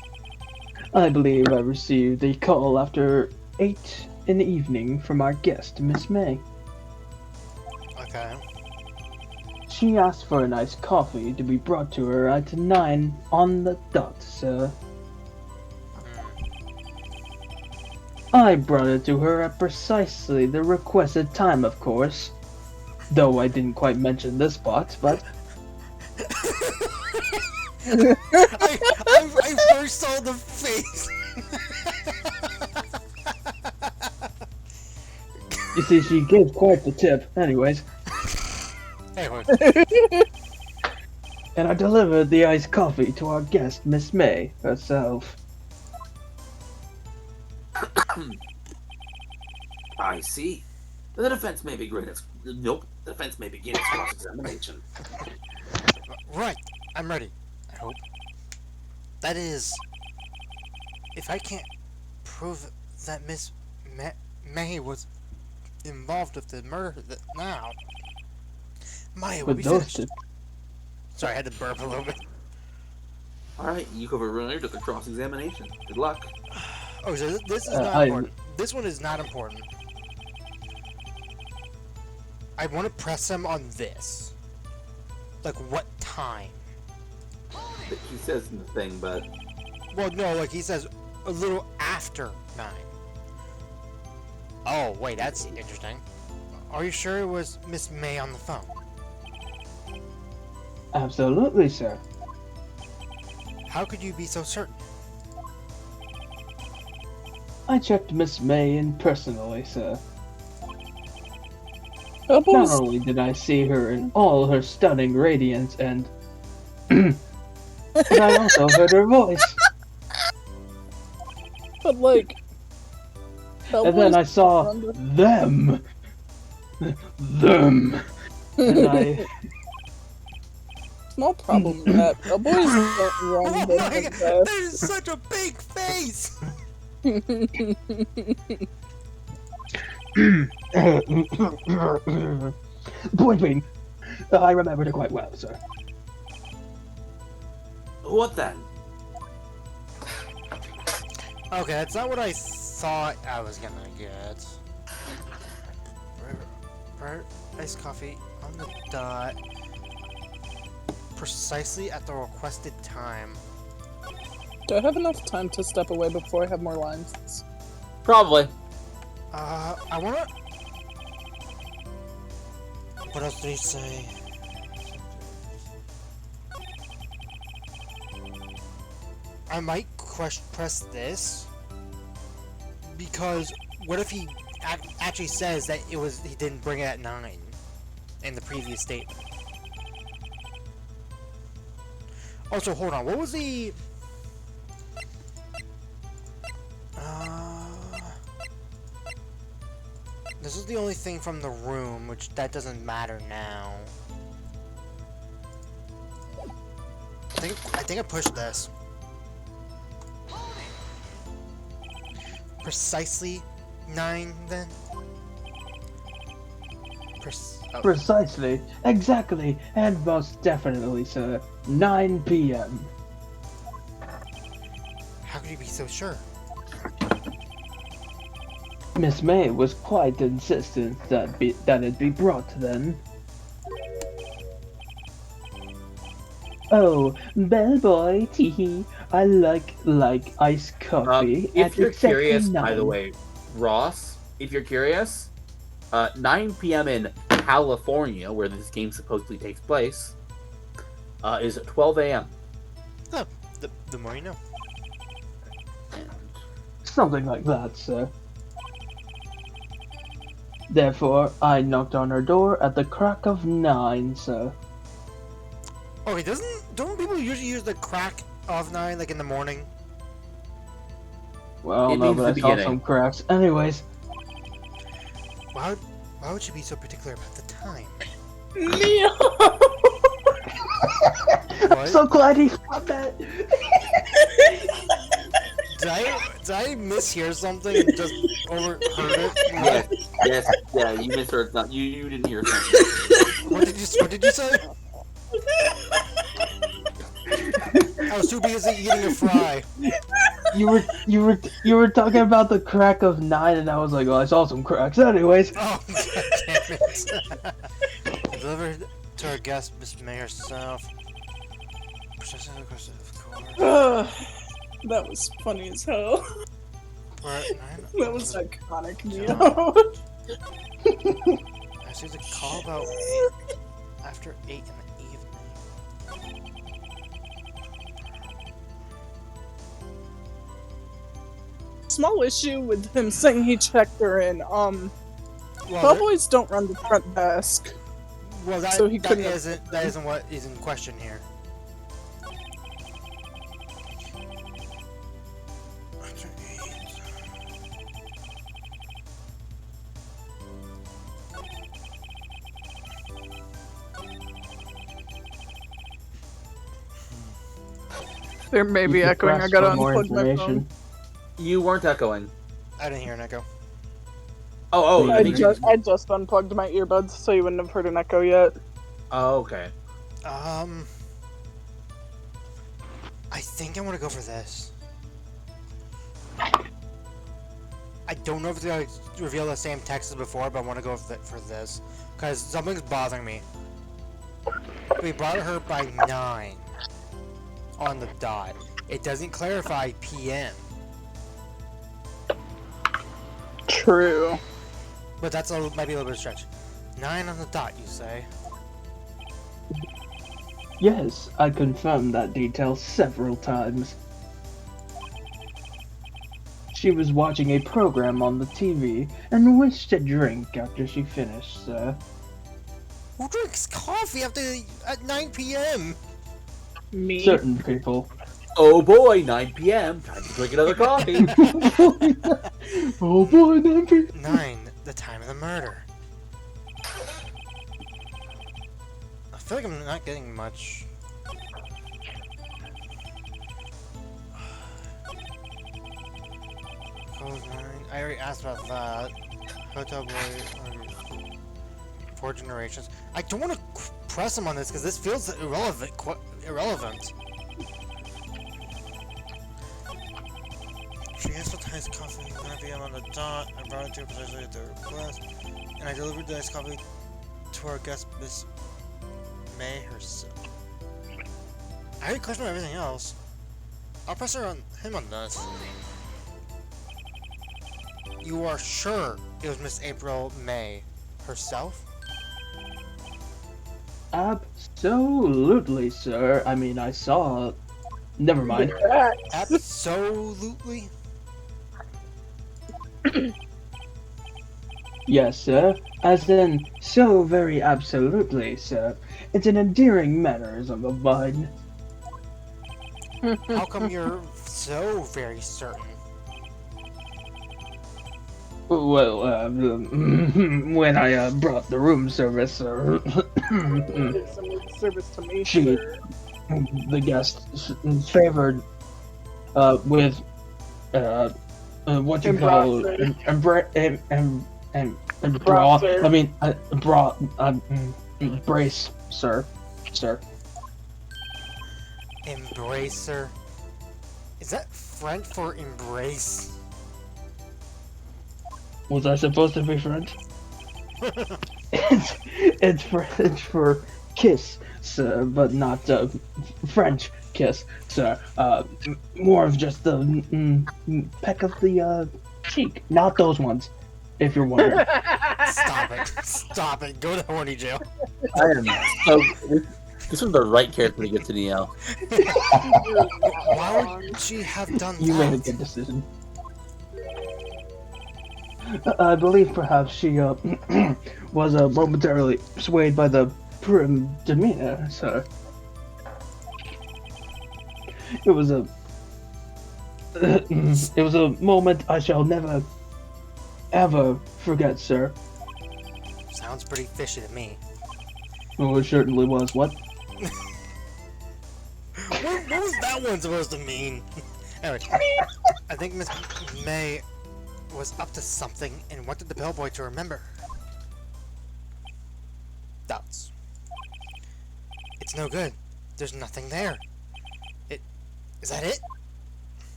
Speaker 4: I believe I received a call after 8 in the evening from our guest, Miss May.
Speaker 1: Okay.
Speaker 4: She asked for a nice coffee to be brought to her at 9 on the dot, sir. I brought it to her at precisely the requested time, of course. Though I didn't quite mention this part, but...
Speaker 1: I first saw the face.
Speaker 4: You see, she gave quite the tip. Anyways.
Speaker 1: Anyway.
Speaker 4: And I delivered the iced coffee to our guest, Miss May, herself.
Speaker 6: I see. The defense may begin its cross-examination.
Speaker 1: Right. I'm ready. I hope. That is... If I can't prove that Miss May was involved with the murder now, Maya will
Speaker 4: With
Speaker 1: be
Speaker 4: those
Speaker 1: finished.
Speaker 4: two.
Speaker 1: Sorry, I had to burp a little bit.
Speaker 5: Alright, you have a runner to the cross-examination. Good luck.
Speaker 1: Oh, so this is not
Speaker 4: I-
Speaker 1: important. This one is not important. I want to press him on this. Like, what time?
Speaker 5: He says in the thing, but
Speaker 1: Well, no, like he says a little after 9. Oh, wait, that's interesting. Are you sure it was Miss May on the phone?
Speaker 4: Absolutely, sir.
Speaker 1: How could you be so certain?
Speaker 4: I checked Miss May in personally, sir.
Speaker 3: That
Speaker 4: Not
Speaker 3: was
Speaker 4: only did I see her in all her stunning radiance and... but I also heard her voice.
Speaker 3: but like.
Speaker 4: And then I saw them. Them. And I...
Speaker 3: Small problem with that. Bellboys don't
Speaker 1: Oh
Speaker 3: run
Speaker 1: my
Speaker 3: the
Speaker 1: god,
Speaker 3: best.
Speaker 1: that is such a big face!
Speaker 4: Point being, I remembered it quite well, sir.
Speaker 6: What then?
Speaker 1: Okay, that's not what I thought I was gonna get. Iced coffee on the dot. Precisely at the requested time.
Speaker 3: Do I have enough time to step away before I have more lines?
Speaker 5: probably.
Speaker 1: I wanna... What else did he say? I might press this because what if he actually says that he didn't bring it at 9 in the previous statement? Also, hold on. What was the? This is the only thing from the room, which that doesn't matter now. I think I pushed this. Precisely 9 then?
Speaker 4: Precisely, exactly, and most definitely, sir. 9 p.m.
Speaker 1: How could you be so sure?
Speaker 4: Miss May was quite insistent that it be brought then. Oh, bellboy, teehee. I like iced coffee.
Speaker 5: If
Speaker 4: at
Speaker 5: you're
Speaker 4: exactly
Speaker 5: curious,
Speaker 4: 9.
Speaker 5: by the way, Ross, if you're curious, 9 p.m. in California, where this game supposedly takes place, is 12 a.m.
Speaker 1: Oh, the more you know.
Speaker 4: Something like that, sir. Therefore, I knocked on her door at the crack of 9, sir.
Speaker 1: Okay, don't people usually use the crack of 9 like in the morning?
Speaker 4: Well,
Speaker 5: It
Speaker 4: no,
Speaker 5: means
Speaker 4: but
Speaker 5: the
Speaker 4: I saw
Speaker 5: beginning.
Speaker 4: some cracks. Anyways,
Speaker 1: Why would she be so particular about the time?
Speaker 3: Neo!
Speaker 4: I'm
Speaker 1: What?
Speaker 4: so glad he got that.
Speaker 1: Did I mishear something and just overheard it?
Speaker 2: Yeah, you misheard that. You didn't hear something.
Speaker 1: What did you say? I was too busy eating a fry.
Speaker 4: You were talking about the crack of 9, and I was like, oh, I saw some cracks. Anyways,
Speaker 1: Oh, God damn it. Delivered to our guest, Miss May herself. Processing requested, of course.
Speaker 3: That was funny as hell.
Speaker 1: We're at 9.
Speaker 3: That was iconic, Neo.
Speaker 1: I received a call about after 8 in the evening.
Speaker 3: Small issue with him saying he checked her in.
Speaker 1: Well,
Speaker 3: Cowboys don't run the front desk.
Speaker 1: that,
Speaker 3: so he
Speaker 1: that
Speaker 3: couldn't have-
Speaker 1: isn't what is in question here.
Speaker 3: There may be
Speaker 4: you could
Speaker 3: echoing. I
Speaker 4: press
Speaker 3: gotta
Speaker 4: for more
Speaker 3: unplug my phone.
Speaker 4: information.
Speaker 5: You weren't echoing.
Speaker 1: I didn't hear an echo.
Speaker 5: Oh,
Speaker 3: I
Speaker 5: you think-
Speaker 3: just unplugged my earbuds so you wouldn't have heard an echo yet.
Speaker 5: Oh, okay.
Speaker 1: I think I want to go for this. I don't know if it's gonna reveal the same text as before, but I want to go for this because something's bothering me. We brought her by 9 on the dot. It doesn't clarify PM,
Speaker 3: True.
Speaker 1: but that's might be a little bit of a stretch. 9 on the dot, you say?
Speaker 4: Yes, I confirmed that detail several times. She was watching a program on the TV and wished a drink after she finished, sir.
Speaker 1: Who drinks coffee at 9 PM?
Speaker 3: Me.
Speaker 4: Certain people.
Speaker 5: Oh boy, 9 p.m. Time to drink another coffee.
Speaker 4: Oh boy, Nappy.
Speaker 1: 9, the time of the murder. I feel like I'm not getting much. Code 9. I already asked about that. Hotel boy. 4 generations. I don't want to press him on this because this feels irrelevant. Irrelevant. She asked what iced coffee 9 p.m. on the dot. I brought it to her precisely at the request, and I delivered the iced coffee to our guest, Miss May herself. I already questioned everything else. I'll press him on this. You are sure it was Miss April May herself?
Speaker 4: Absolutely, sir. I mean, I saw Never mind.
Speaker 1: Absolutely.
Speaker 4: Yes, sir. As in, so very absolutely, sir. It's an endearing mannerism of mine.
Speaker 1: How come you're so very certain?
Speaker 4: Well, when I brought the room service, sir,
Speaker 3: Did some room service to me,
Speaker 4: She-
Speaker 3: sir.
Speaker 4: the guest favored with what you call bra.
Speaker 3: sir.
Speaker 4: I mean, bra. Brace, sir.
Speaker 1: Embracer? Is that French for embrace?
Speaker 4: Was I supposed to be French? it's for kiss, sir, but not French kiss, sir. More of just the peck of the cheek, not those ones. If you're wondering.
Speaker 1: Stop it. Stop it. Go to horny jail.
Speaker 5: I am so. This was the right character to get to Neo.
Speaker 1: Why would she have done
Speaker 4: You
Speaker 1: that?
Speaker 4: made a good decision. I believe perhaps she was momentarily swayed by the prim demeanor, sir. It was a moment I shall never ever forget, sir.
Speaker 1: Sounds pretty fishy to me.
Speaker 4: Oh, it certainly was. What?
Speaker 1: What was that one supposed to mean? Anyway, I think Miss May was up to something and wanted the bellboy to remember. Doubts. It's no good. There's nothing there. Is that it?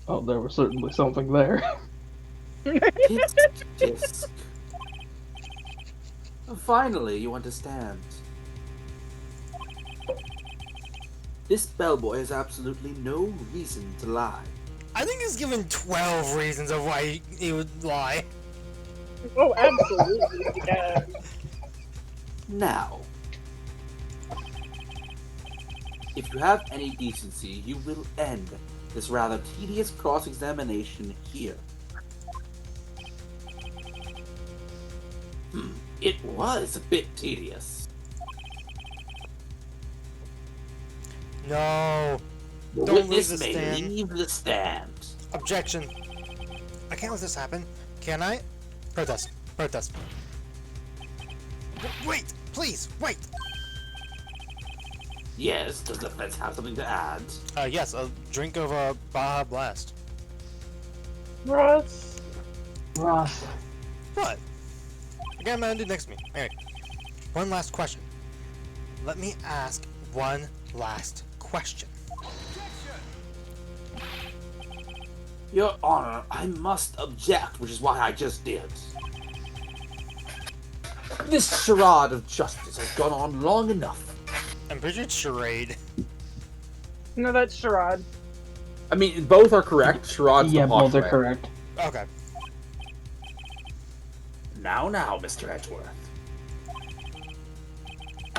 Speaker 4: Oh, there was certainly something there.
Speaker 5: Disc. Finally, you understand. This bellboy has absolutely no reason to lie.
Speaker 1: I think he's given 12 reasons of why he would lie.
Speaker 3: Oh, absolutely. Yeah.
Speaker 5: Now, if you have any decency, you will end this rather tedious cross-examination here. It was a bit tedious.
Speaker 1: No.
Speaker 5: The
Speaker 1: Don't
Speaker 5: witness
Speaker 1: leave the
Speaker 5: may
Speaker 1: stand.
Speaker 5: leave the stand.
Speaker 1: Objection. I can't let this happen. Can I? Protest. Protest. Wait! Please, wait!
Speaker 5: Yes, does the defense have something to add?
Speaker 1: Yes, a drink of Baja Blast.
Speaker 3: Ross.
Speaker 4: Ross.
Speaker 1: What? I got a man dude next to me. Anyway, one last question. Let me ask one last question.
Speaker 5: Your Honor, I must object, which is why I just did. This charade of justice has gone on long enough.
Speaker 1: I'm pretty sure it's charade.
Speaker 3: No, that's charade.
Speaker 5: I mean, both are correct. Charade's
Speaker 4: Yeah,
Speaker 5: the posh
Speaker 4: both are
Speaker 5: way.
Speaker 4: correct.
Speaker 1: Okay.
Speaker 5: Now, Mr. Edgeworth.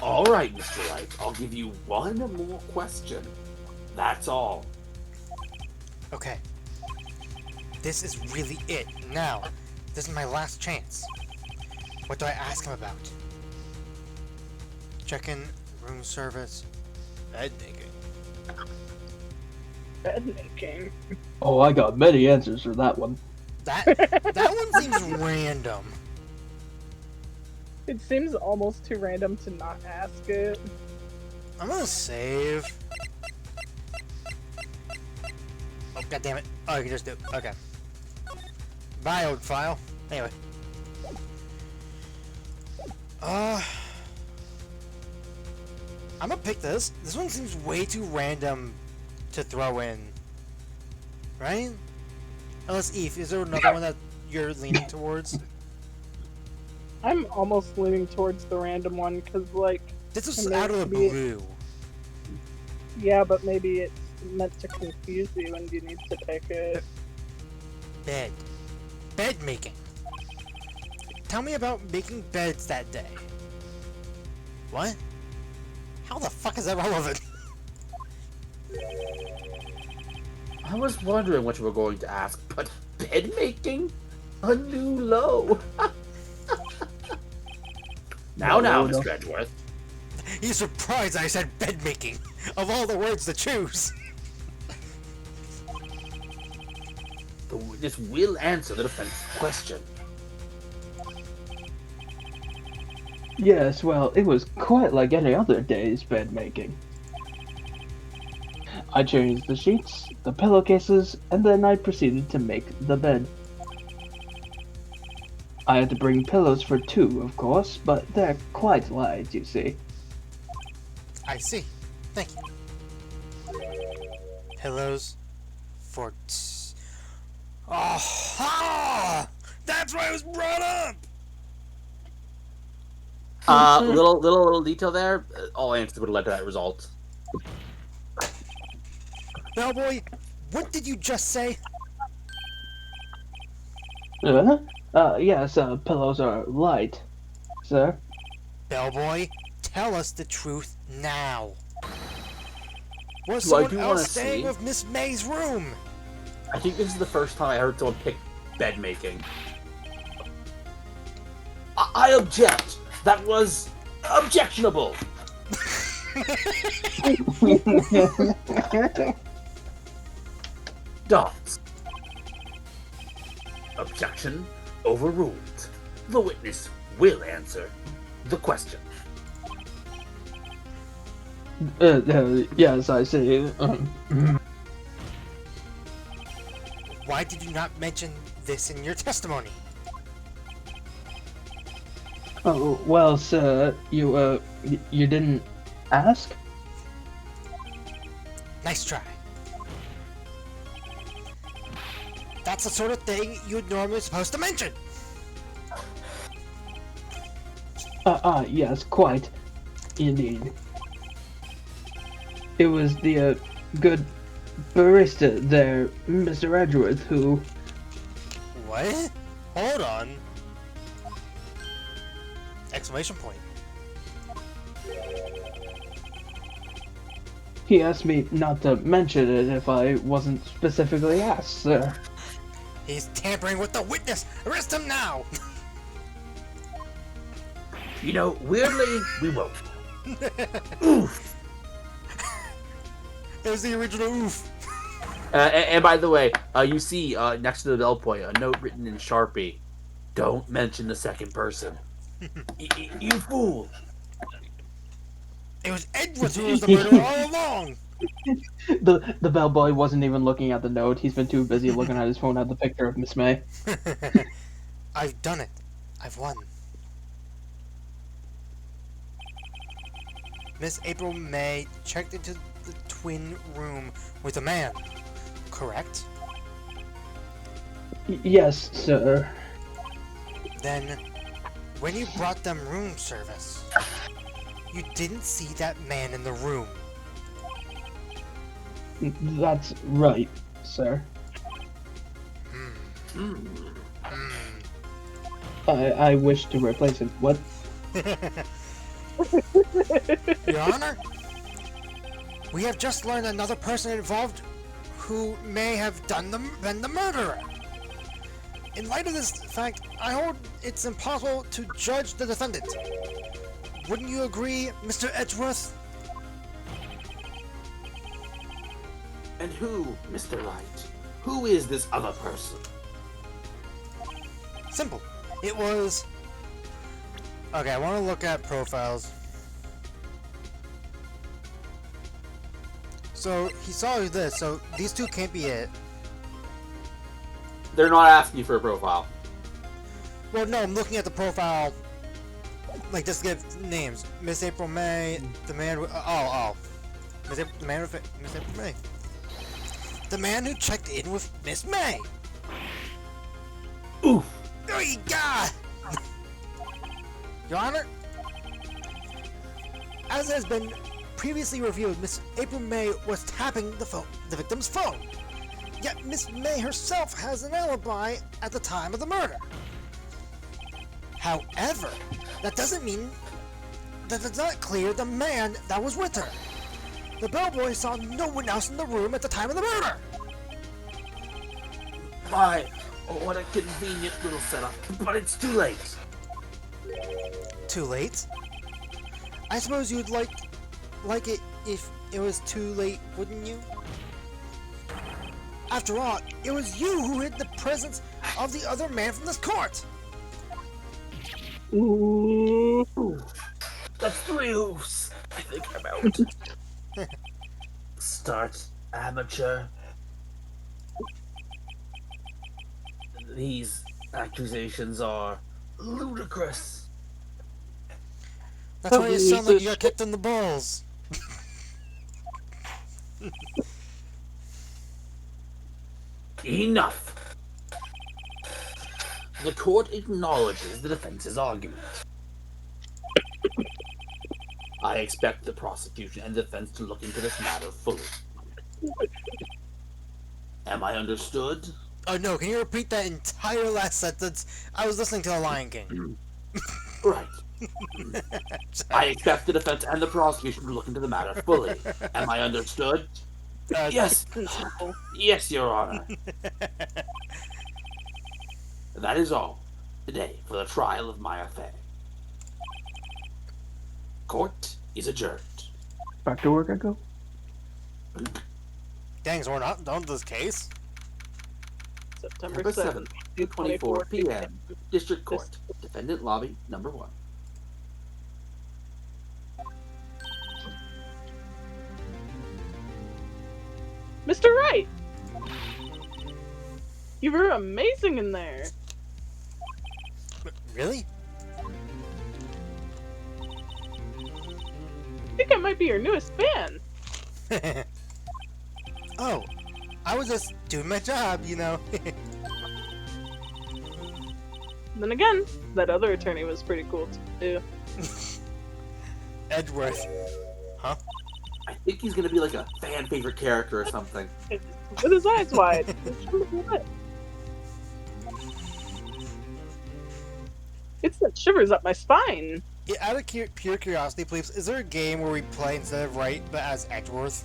Speaker 5: All right, Mr. Wright. I'll give you one more question. That's all.
Speaker 1: Okay. This is really it. Now, this is my last chance. What do I ask him about? Check-in, room service, bed making.
Speaker 3: Bed making.
Speaker 4: Oh, I got many answers for that one.
Speaker 1: That one seems random.
Speaker 3: It seems almost too random to not ask it.
Speaker 1: I'm gonna save. Oh, god damn it. Oh, you can just do it. Okay. Bye, old file. Anyway. I'm gonna pick this. This one seems way too random to throw in. Right? Unless, Eve, is there another one that you're leaning towards?
Speaker 3: I'm almost leaning towards the random one, because, like,
Speaker 1: This is
Speaker 3: And
Speaker 1: out of the
Speaker 3: maybe-
Speaker 1: blue.
Speaker 3: yeah, but maybe it's meant to confuse you and you need to pick it.
Speaker 1: Bed. Bed making. Tell me about making beds that day. What? How the fuck is that relevant?
Speaker 5: I was wondering what you were going to ask, but bed making? A new low. Now,
Speaker 4: No,
Speaker 5: Mr.
Speaker 4: no.
Speaker 5: Edgeworth.
Speaker 1: He's surprised I said bed making, of all the words to choose.
Speaker 5: The witness will answer the defense question.
Speaker 4: Yes, well, it was quite like any other day's bed making. I changed the sheets, the pillowcases, and then I proceeded to make the bed. I had to bring pillows for two, of course, but they're quite light, you see.
Speaker 1: I see. Thank you. Pillows for Aha! That's why it was brought up!
Speaker 5: Little detail there. All answers would have led to that result.
Speaker 1: Bellboy, what did you just say?
Speaker 4: Yes, pillows are light, sir.
Speaker 1: Bellboy, tell us the truth now. Was
Speaker 5: Do I
Speaker 1: someone
Speaker 5: do
Speaker 1: else
Speaker 5: wanna
Speaker 1: staying
Speaker 5: see?
Speaker 1: with Miss May's room?
Speaker 5: I think this is the first time I heard someone pick bed making. I object. That was objectionable. Dots. Objection overruled. The witness will answer the question.
Speaker 4: Yes, I see.
Speaker 1: Why did you not mention this in your testimony?
Speaker 4: Oh, well, sir, you didn't ask?
Speaker 1: Nice try. That's the sort of thing you'd normally supposed to mention.
Speaker 4: Yes, quite. Indeed. It was the, good barista there, Mr. Edgeworth, who...
Speaker 1: What? Hold on. Exclamation point.
Speaker 4: He asked me not to mention it if I wasn't specifically asked, sir.
Speaker 1: He's tampering with the witness! Arrest him now!
Speaker 5: You know, weirdly, we won't. Oof.
Speaker 1: There's the original oof.
Speaker 5: And by the way, you see next to the bell point a note written in Sharpie. Don't mention the second person. You fool!
Speaker 1: It was Edward who was the murderer all along!
Speaker 4: The bellboy wasn't even looking at the note. He's been too busy looking at his phone at the picture of Miss May.
Speaker 1: I've done it. I've won. Miss April May checked into the twin room with a man, correct?
Speaker 4: Yes, sir.
Speaker 1: Then, when you brought them room service, you didn't see that man in the room.
Speaker 4: That's right, sir. I wish to replace it. What?
Speaker 1: Your Honor, we have just learned another person involved who may have been the murderer. In light of this fact, I hold it's impossible to judge the defendant. Wouldn't you agree, Mr. Edgeworth?
Speaker 5: And who, Mr. Wright? Who is this other person?
Speaker 1: Simple. It was... Okay, I want to look at profiles. So, he saw this, so these two can't be it.
Speaker 5: They're not asking you for a profile.
Speaker 1: Well, no, I'm looking at the profile, like, just to get names. Miss April May, the man with... the man with Miss April May. The man who checked in with Miss May.
Speaker 5: Oof.
Speaker 1: Oh, you God! Your Honor, as has been previously reviewed, Miss April May was tapping the victim's phone. Yet Miss May herself has an alibi at the time of the murder. However, that doesn't mean that does not clear the man that was with her. The bellboy saw no one else in the room at the time of the murder.
Speaker 6: my, what a convenient little setup. But it's too late.
Speaker 1: Too late? I suppose you'd like it if it was too late, wouldn't you? After all, it was you who hid the presence of the other man from this court!
Speaker 3: Ooh.
Speaker 6: That's 3 hoofs. I think I'm out. Start, amateur. These accusations are ludicrous.
Speaker 1: That's why you sound like you got kicked in the balls.
Speaker 6: Enough. The court acknowledges the defense's argument. I expect the prosecution and defense to look into this matter fully. Am I understood?
Speaker 1: Oh no, can you repeat that entire last sentence? I was listening to The Lion King.
Speaker 6: Right. I expect the defense and the prosecution to look into the matter fully. Am I understood? Yes. Yes, Your Honor. That is all today for the trial of my affair. Court is adjourned.
Speaker 4: Back to work I go.
Speaker 1: Dang, so we're not done with this case?
Speaker 3: September
Speaker 6: September
Speaker 3: 7th.
Speaker 6: 7th, 2:24 p.m. District Court. Defendant Lobby Number 1.
Speaker 3: Mr. Wright! You were amazing in there.
Speaker 1: Really?
Speaker 3: I think I might be your newest fan.
Speaker 1: Oh, I was just doing my job, you know.
Speaker 3: Then again, that other attorney was pretty cool too.
Speaker 1: Edgeworth. Huh?
Speaker 6: I think he's gonna be like a fan favorite character or something.
Speaker 3: With his eyes wide. It's that shivers up my spine.
Speaker 1: Yeah, out of pure curiosity, please, is there a game where we play instead of Wright, but as Edgeworth?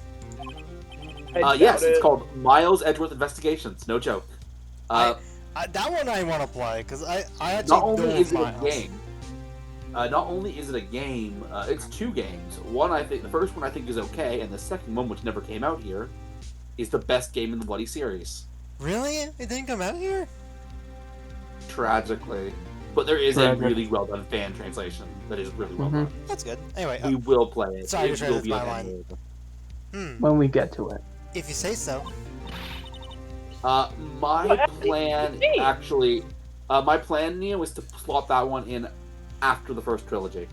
Speaker 6: Yes, it's called Miles Edgeworth Investigations. No joke.
Speaker 1: That one I want to play, because I actually
Speaker 6: Not only
Speaker 1: know
Speaker 6: is it a
Speaker 1: Miles.
Speaker 6: game, it's 2 games. One, I think, the first one I think is okay, and the second one, which never came out here, is the best game in the bloody series.
Speaker 1: Really? It didn't come out here?
Speaker 6: Tragically. But there is a really well done fan translation that is really well done.
Speaker 1: That's good. Anyway,
Speaker 6: We will play it.
Speaker 1: sorry to
Speaker 6: It
Speaker 1: try
Speaker 6: will
Speaker 1: this
Speaker 6: be
Speaker 1: my
Speaker 6: okay.
Speaker 1: line.
Speaker 4: When we get to it.
Speaker 1: If you say so.
Speaker 6: My plan, actually, my plan, Nia, was to slot that one in after the first trilogy.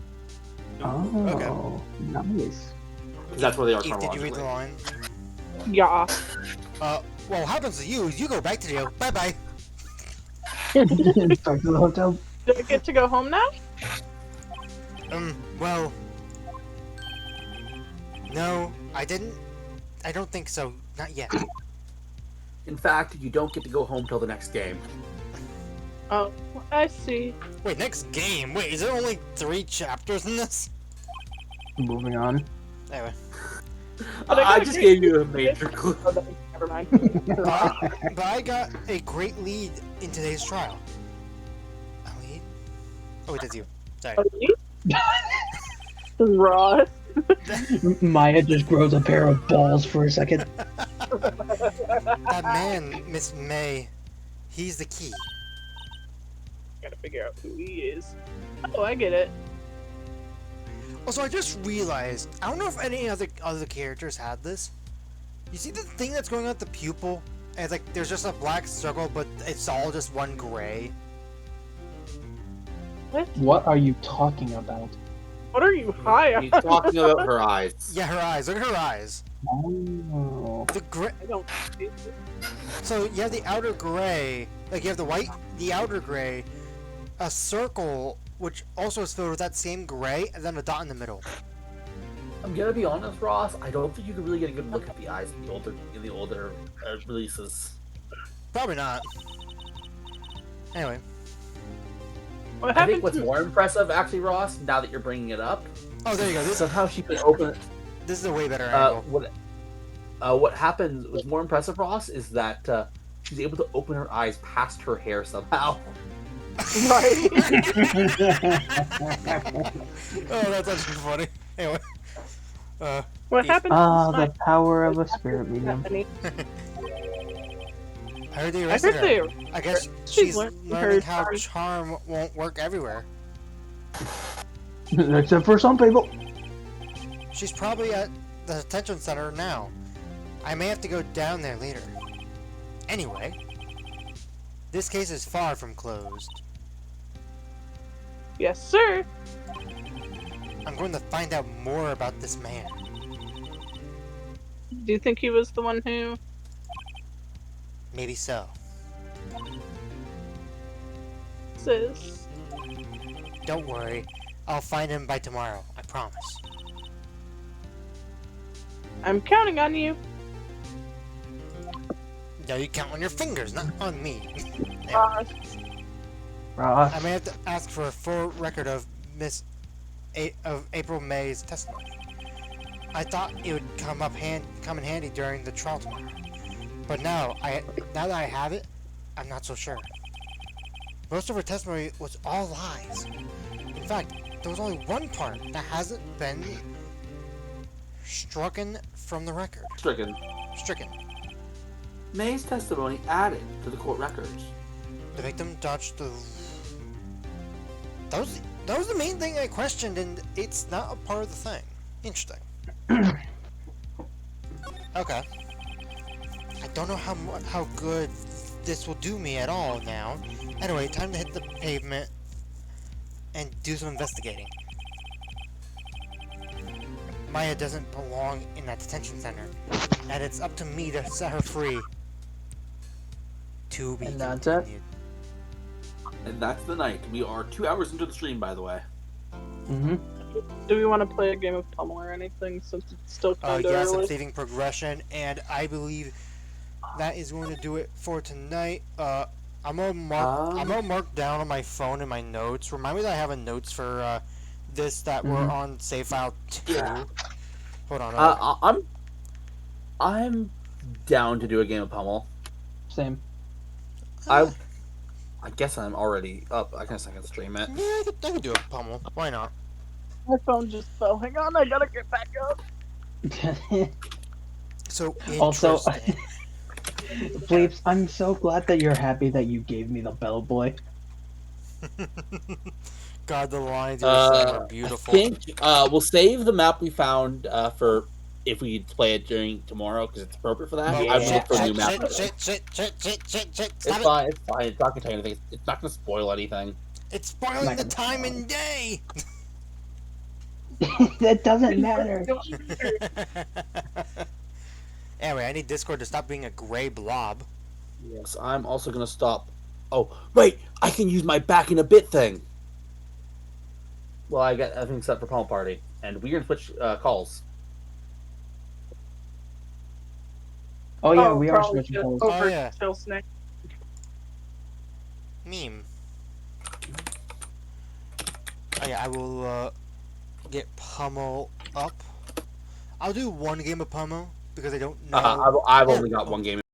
Speaker 4: Oh, nice.
Speaker 6: Because that's where they are
Speaker 1: Eve, did you read the
Speaker 6: chronologically.
Speaker 1: line?
Speaker 3: Yeah.
Speaker 1: Well, what happens to you is you go back to jail. Bye-bye.
Speaker 4: Back to the hotel.
Speaker 3: Do I get to go home now?
Speaker 1: Well... No, I didn't. I don't think so. Not yet.
Speaker 6: In fact, you don't get to go home till the next game.
Speaker 3: Oh, I see.
Speaker 1: Wait, next game? Wait, is there only 3 chapters in this?
Speaker 4: Moving on.
Speaker 1: Anyway.
Speaker 3: But I
Speaker 6: I
Speaker 3: got
Speaker 6: just
Speaker 3: a
Speaker 6: gave you a major clue.
Speaker 3: Oh, never mind.
Speaker 1: But I got a great lead in today's trial. A lead? Oh, wait, that's you. Sorry.
Speaker 3: Ross.
Speaker 4: Maya just grows a pair of balls for a second.
Speaker 1: That man, Miss May, he's the key.
Speaker 3: Gotta figure out who he is. Oh, I get it.
Speaker 1: Also, I just realized, I don't know if any other characters had this. You see the thing that's going on at the pupil? And it's like, there's just a black circle, but it's all just one gray.
Speaker 4: What are you talking about?
Speaker 3: What are you high on?
Speaker 6: He's talking about her eyes.
Speaker 1: Yeah, her eyes. Look at her eyes.
Speaker 4: Oh.
Speaker 1: The gray.
Speaker 3: I don't see it.
Speaker 1: So you have the outer gray, like you have the white, the outer gray, a circle which also is filled with that same gray, and then a dot in the middle.
Speaker 6: I'm gonna be honest, Ross. I don't think you can really get a good look at the eyes in the older releases.
Speaker 1: Probably not. Anyway,
Speaker 3: What
Speaker 6: I
Speaker 3: happened
Speaker 6: think what's
Speaker 3: to
Speaker 6: more impressive, actually, Ross, now that you're bringing it up,
Speaker 1: oh there you go. This
Speaker 6: somehow she can open.
Speaker 1: is a way better angle.
Speaker 6: What happened was more impressive, Ross, is that
Speaker 5: she's able to open her eyes past her hair somehow.
Speaker 3: Right.
Speaker 1: Oh, that's actually funny. Anyway.
Speaker 3: What happened?
Speaker 4: Ah,
Speaker 3: to
Speaker 4: the power of a spirit medium.
Speaker 3: Stephanie?
Speaker 1: I heard they
Speaker 3: I
Speaker 1: arrested
Speaker 3: heard
Speaker 1: her.
Speaker 3: they.
Speaker 1: I guess
Speaker 3: She's
Speaker 1: she's
Speaker 3: learning
Speaker 1: learning
Speaker 3: her
Speaker 1: how
Speaker 3: charm.
Speaker 1: charm won't work everywhere.
Speaker 4: Except for some people.
Speaker 1: She's probably at the detention center now. I may have to go down there later. Anyway, this case is far from closed.
Speaker 3: Yes, sir.
Speaker 1: I'm going to find out more about this man.
Speaker 3: Do you think he was the one who?
Speaker 1: Maybe so.
Speaker 3: Sis.
Speaker 1: Don't worry. I'll find him by tomorrow. I promise.
Speaker 3: I'm counting on you.
Speaker 1: No, you count on your fingers, not on me. There.
Speaker 3: Uh,
Speaker 1: I may have to ask for a full record of April May's testimony. I thought it would come in handy during the trial tomorrow, but now that I have it, I'm not so sure. Most of her testimony was all lies. In fact, there was only one part that hasn't been stricken from the record.
Speaker 5: Stricken.
Speaker 2: May's testimony added to the court records.
Speaker 1: The victim dodged the... That was the main thing I questioned, and it's not a part of the thing. Interesting. Okay. I don't know how good this will do me at all now. Anyway, time to hit the pavement and do some investigating. Maya doesn't belong in that detention center, and it's up to me to set her free. To be
Speaker 4: And that's it?
Speaker 1: continued.
Speaker 2: And that's the night. We are 2 hours into the stream, by the way.
Speaker 4: Mm-hmm.
Speaker 3: do we want to play a game of Pummel or anything since it's still kind of
Speaker 1: Yes, I'm
Speaker 3: early?
Speaker 1: saving progression, and I believe that is going to do it for tonight. I'm gonna mark down on my phone in my notes. Remind me that I have a notes for this that were on save file 2.
Speaker 5: Yeah.
Speaker 1: Hold on.
Speaker 5: I'm down to do a game of Pummel.
Speaker 4: Same.
Speaker 5: I guess I'm already up. I guess I can stream it.
Speaker 1: Yeah, I could do a pummel. Why not?
Speaker 3: My phone just fell. Hang on, I gotta get back up.
Speaker 1: So
Speaker 4: Also,
Speaker 1: interesting.
Speaker 4: Fleeps, I'm so glad that you're happy that you gave me the bellboy.
Speaker 1: God, the lines are
Speaker 5: I
Speaker 1: beautiful.
Speaker 5: think we'll save the map we found for if we play it during tomorrow because it's appropriate for that.
Speaker 1: Oh,
Speaker 5: I would look for a new map.
Speaker 1: shit.
Speaker 5: It's
Speaker 1: Stop it.
Speaker 5: fine. It's fine. It's not gonna tell you anything. It's not gonna spoil anything.
Speaker 1: It's spoiling the time and day.
Speaker 4: That doesn't matter.
Speaker 1: Anyway, I need Discord to stop being a gray blob.
Speaker 5: Yes, I'm also gonna stop. Oh wait, I can use my back in a bit thing. Well, I got everything set for Pummel Party, and we're gonna switch calls.
Speaker 4: Oh yeah, we are
Speaker 3: probably
Speaker 4: switching
Speaker 3: just
Speaker 4: polls.
Speaker 3: over
Speaker 1: Oh, yeah.
Speaker 3: till snake.
Speaker 1: Meme. Oh yeah, I will get Pummel up. I'll do one game of Pummel because I don't know.
Speaker 5: I've only got one game.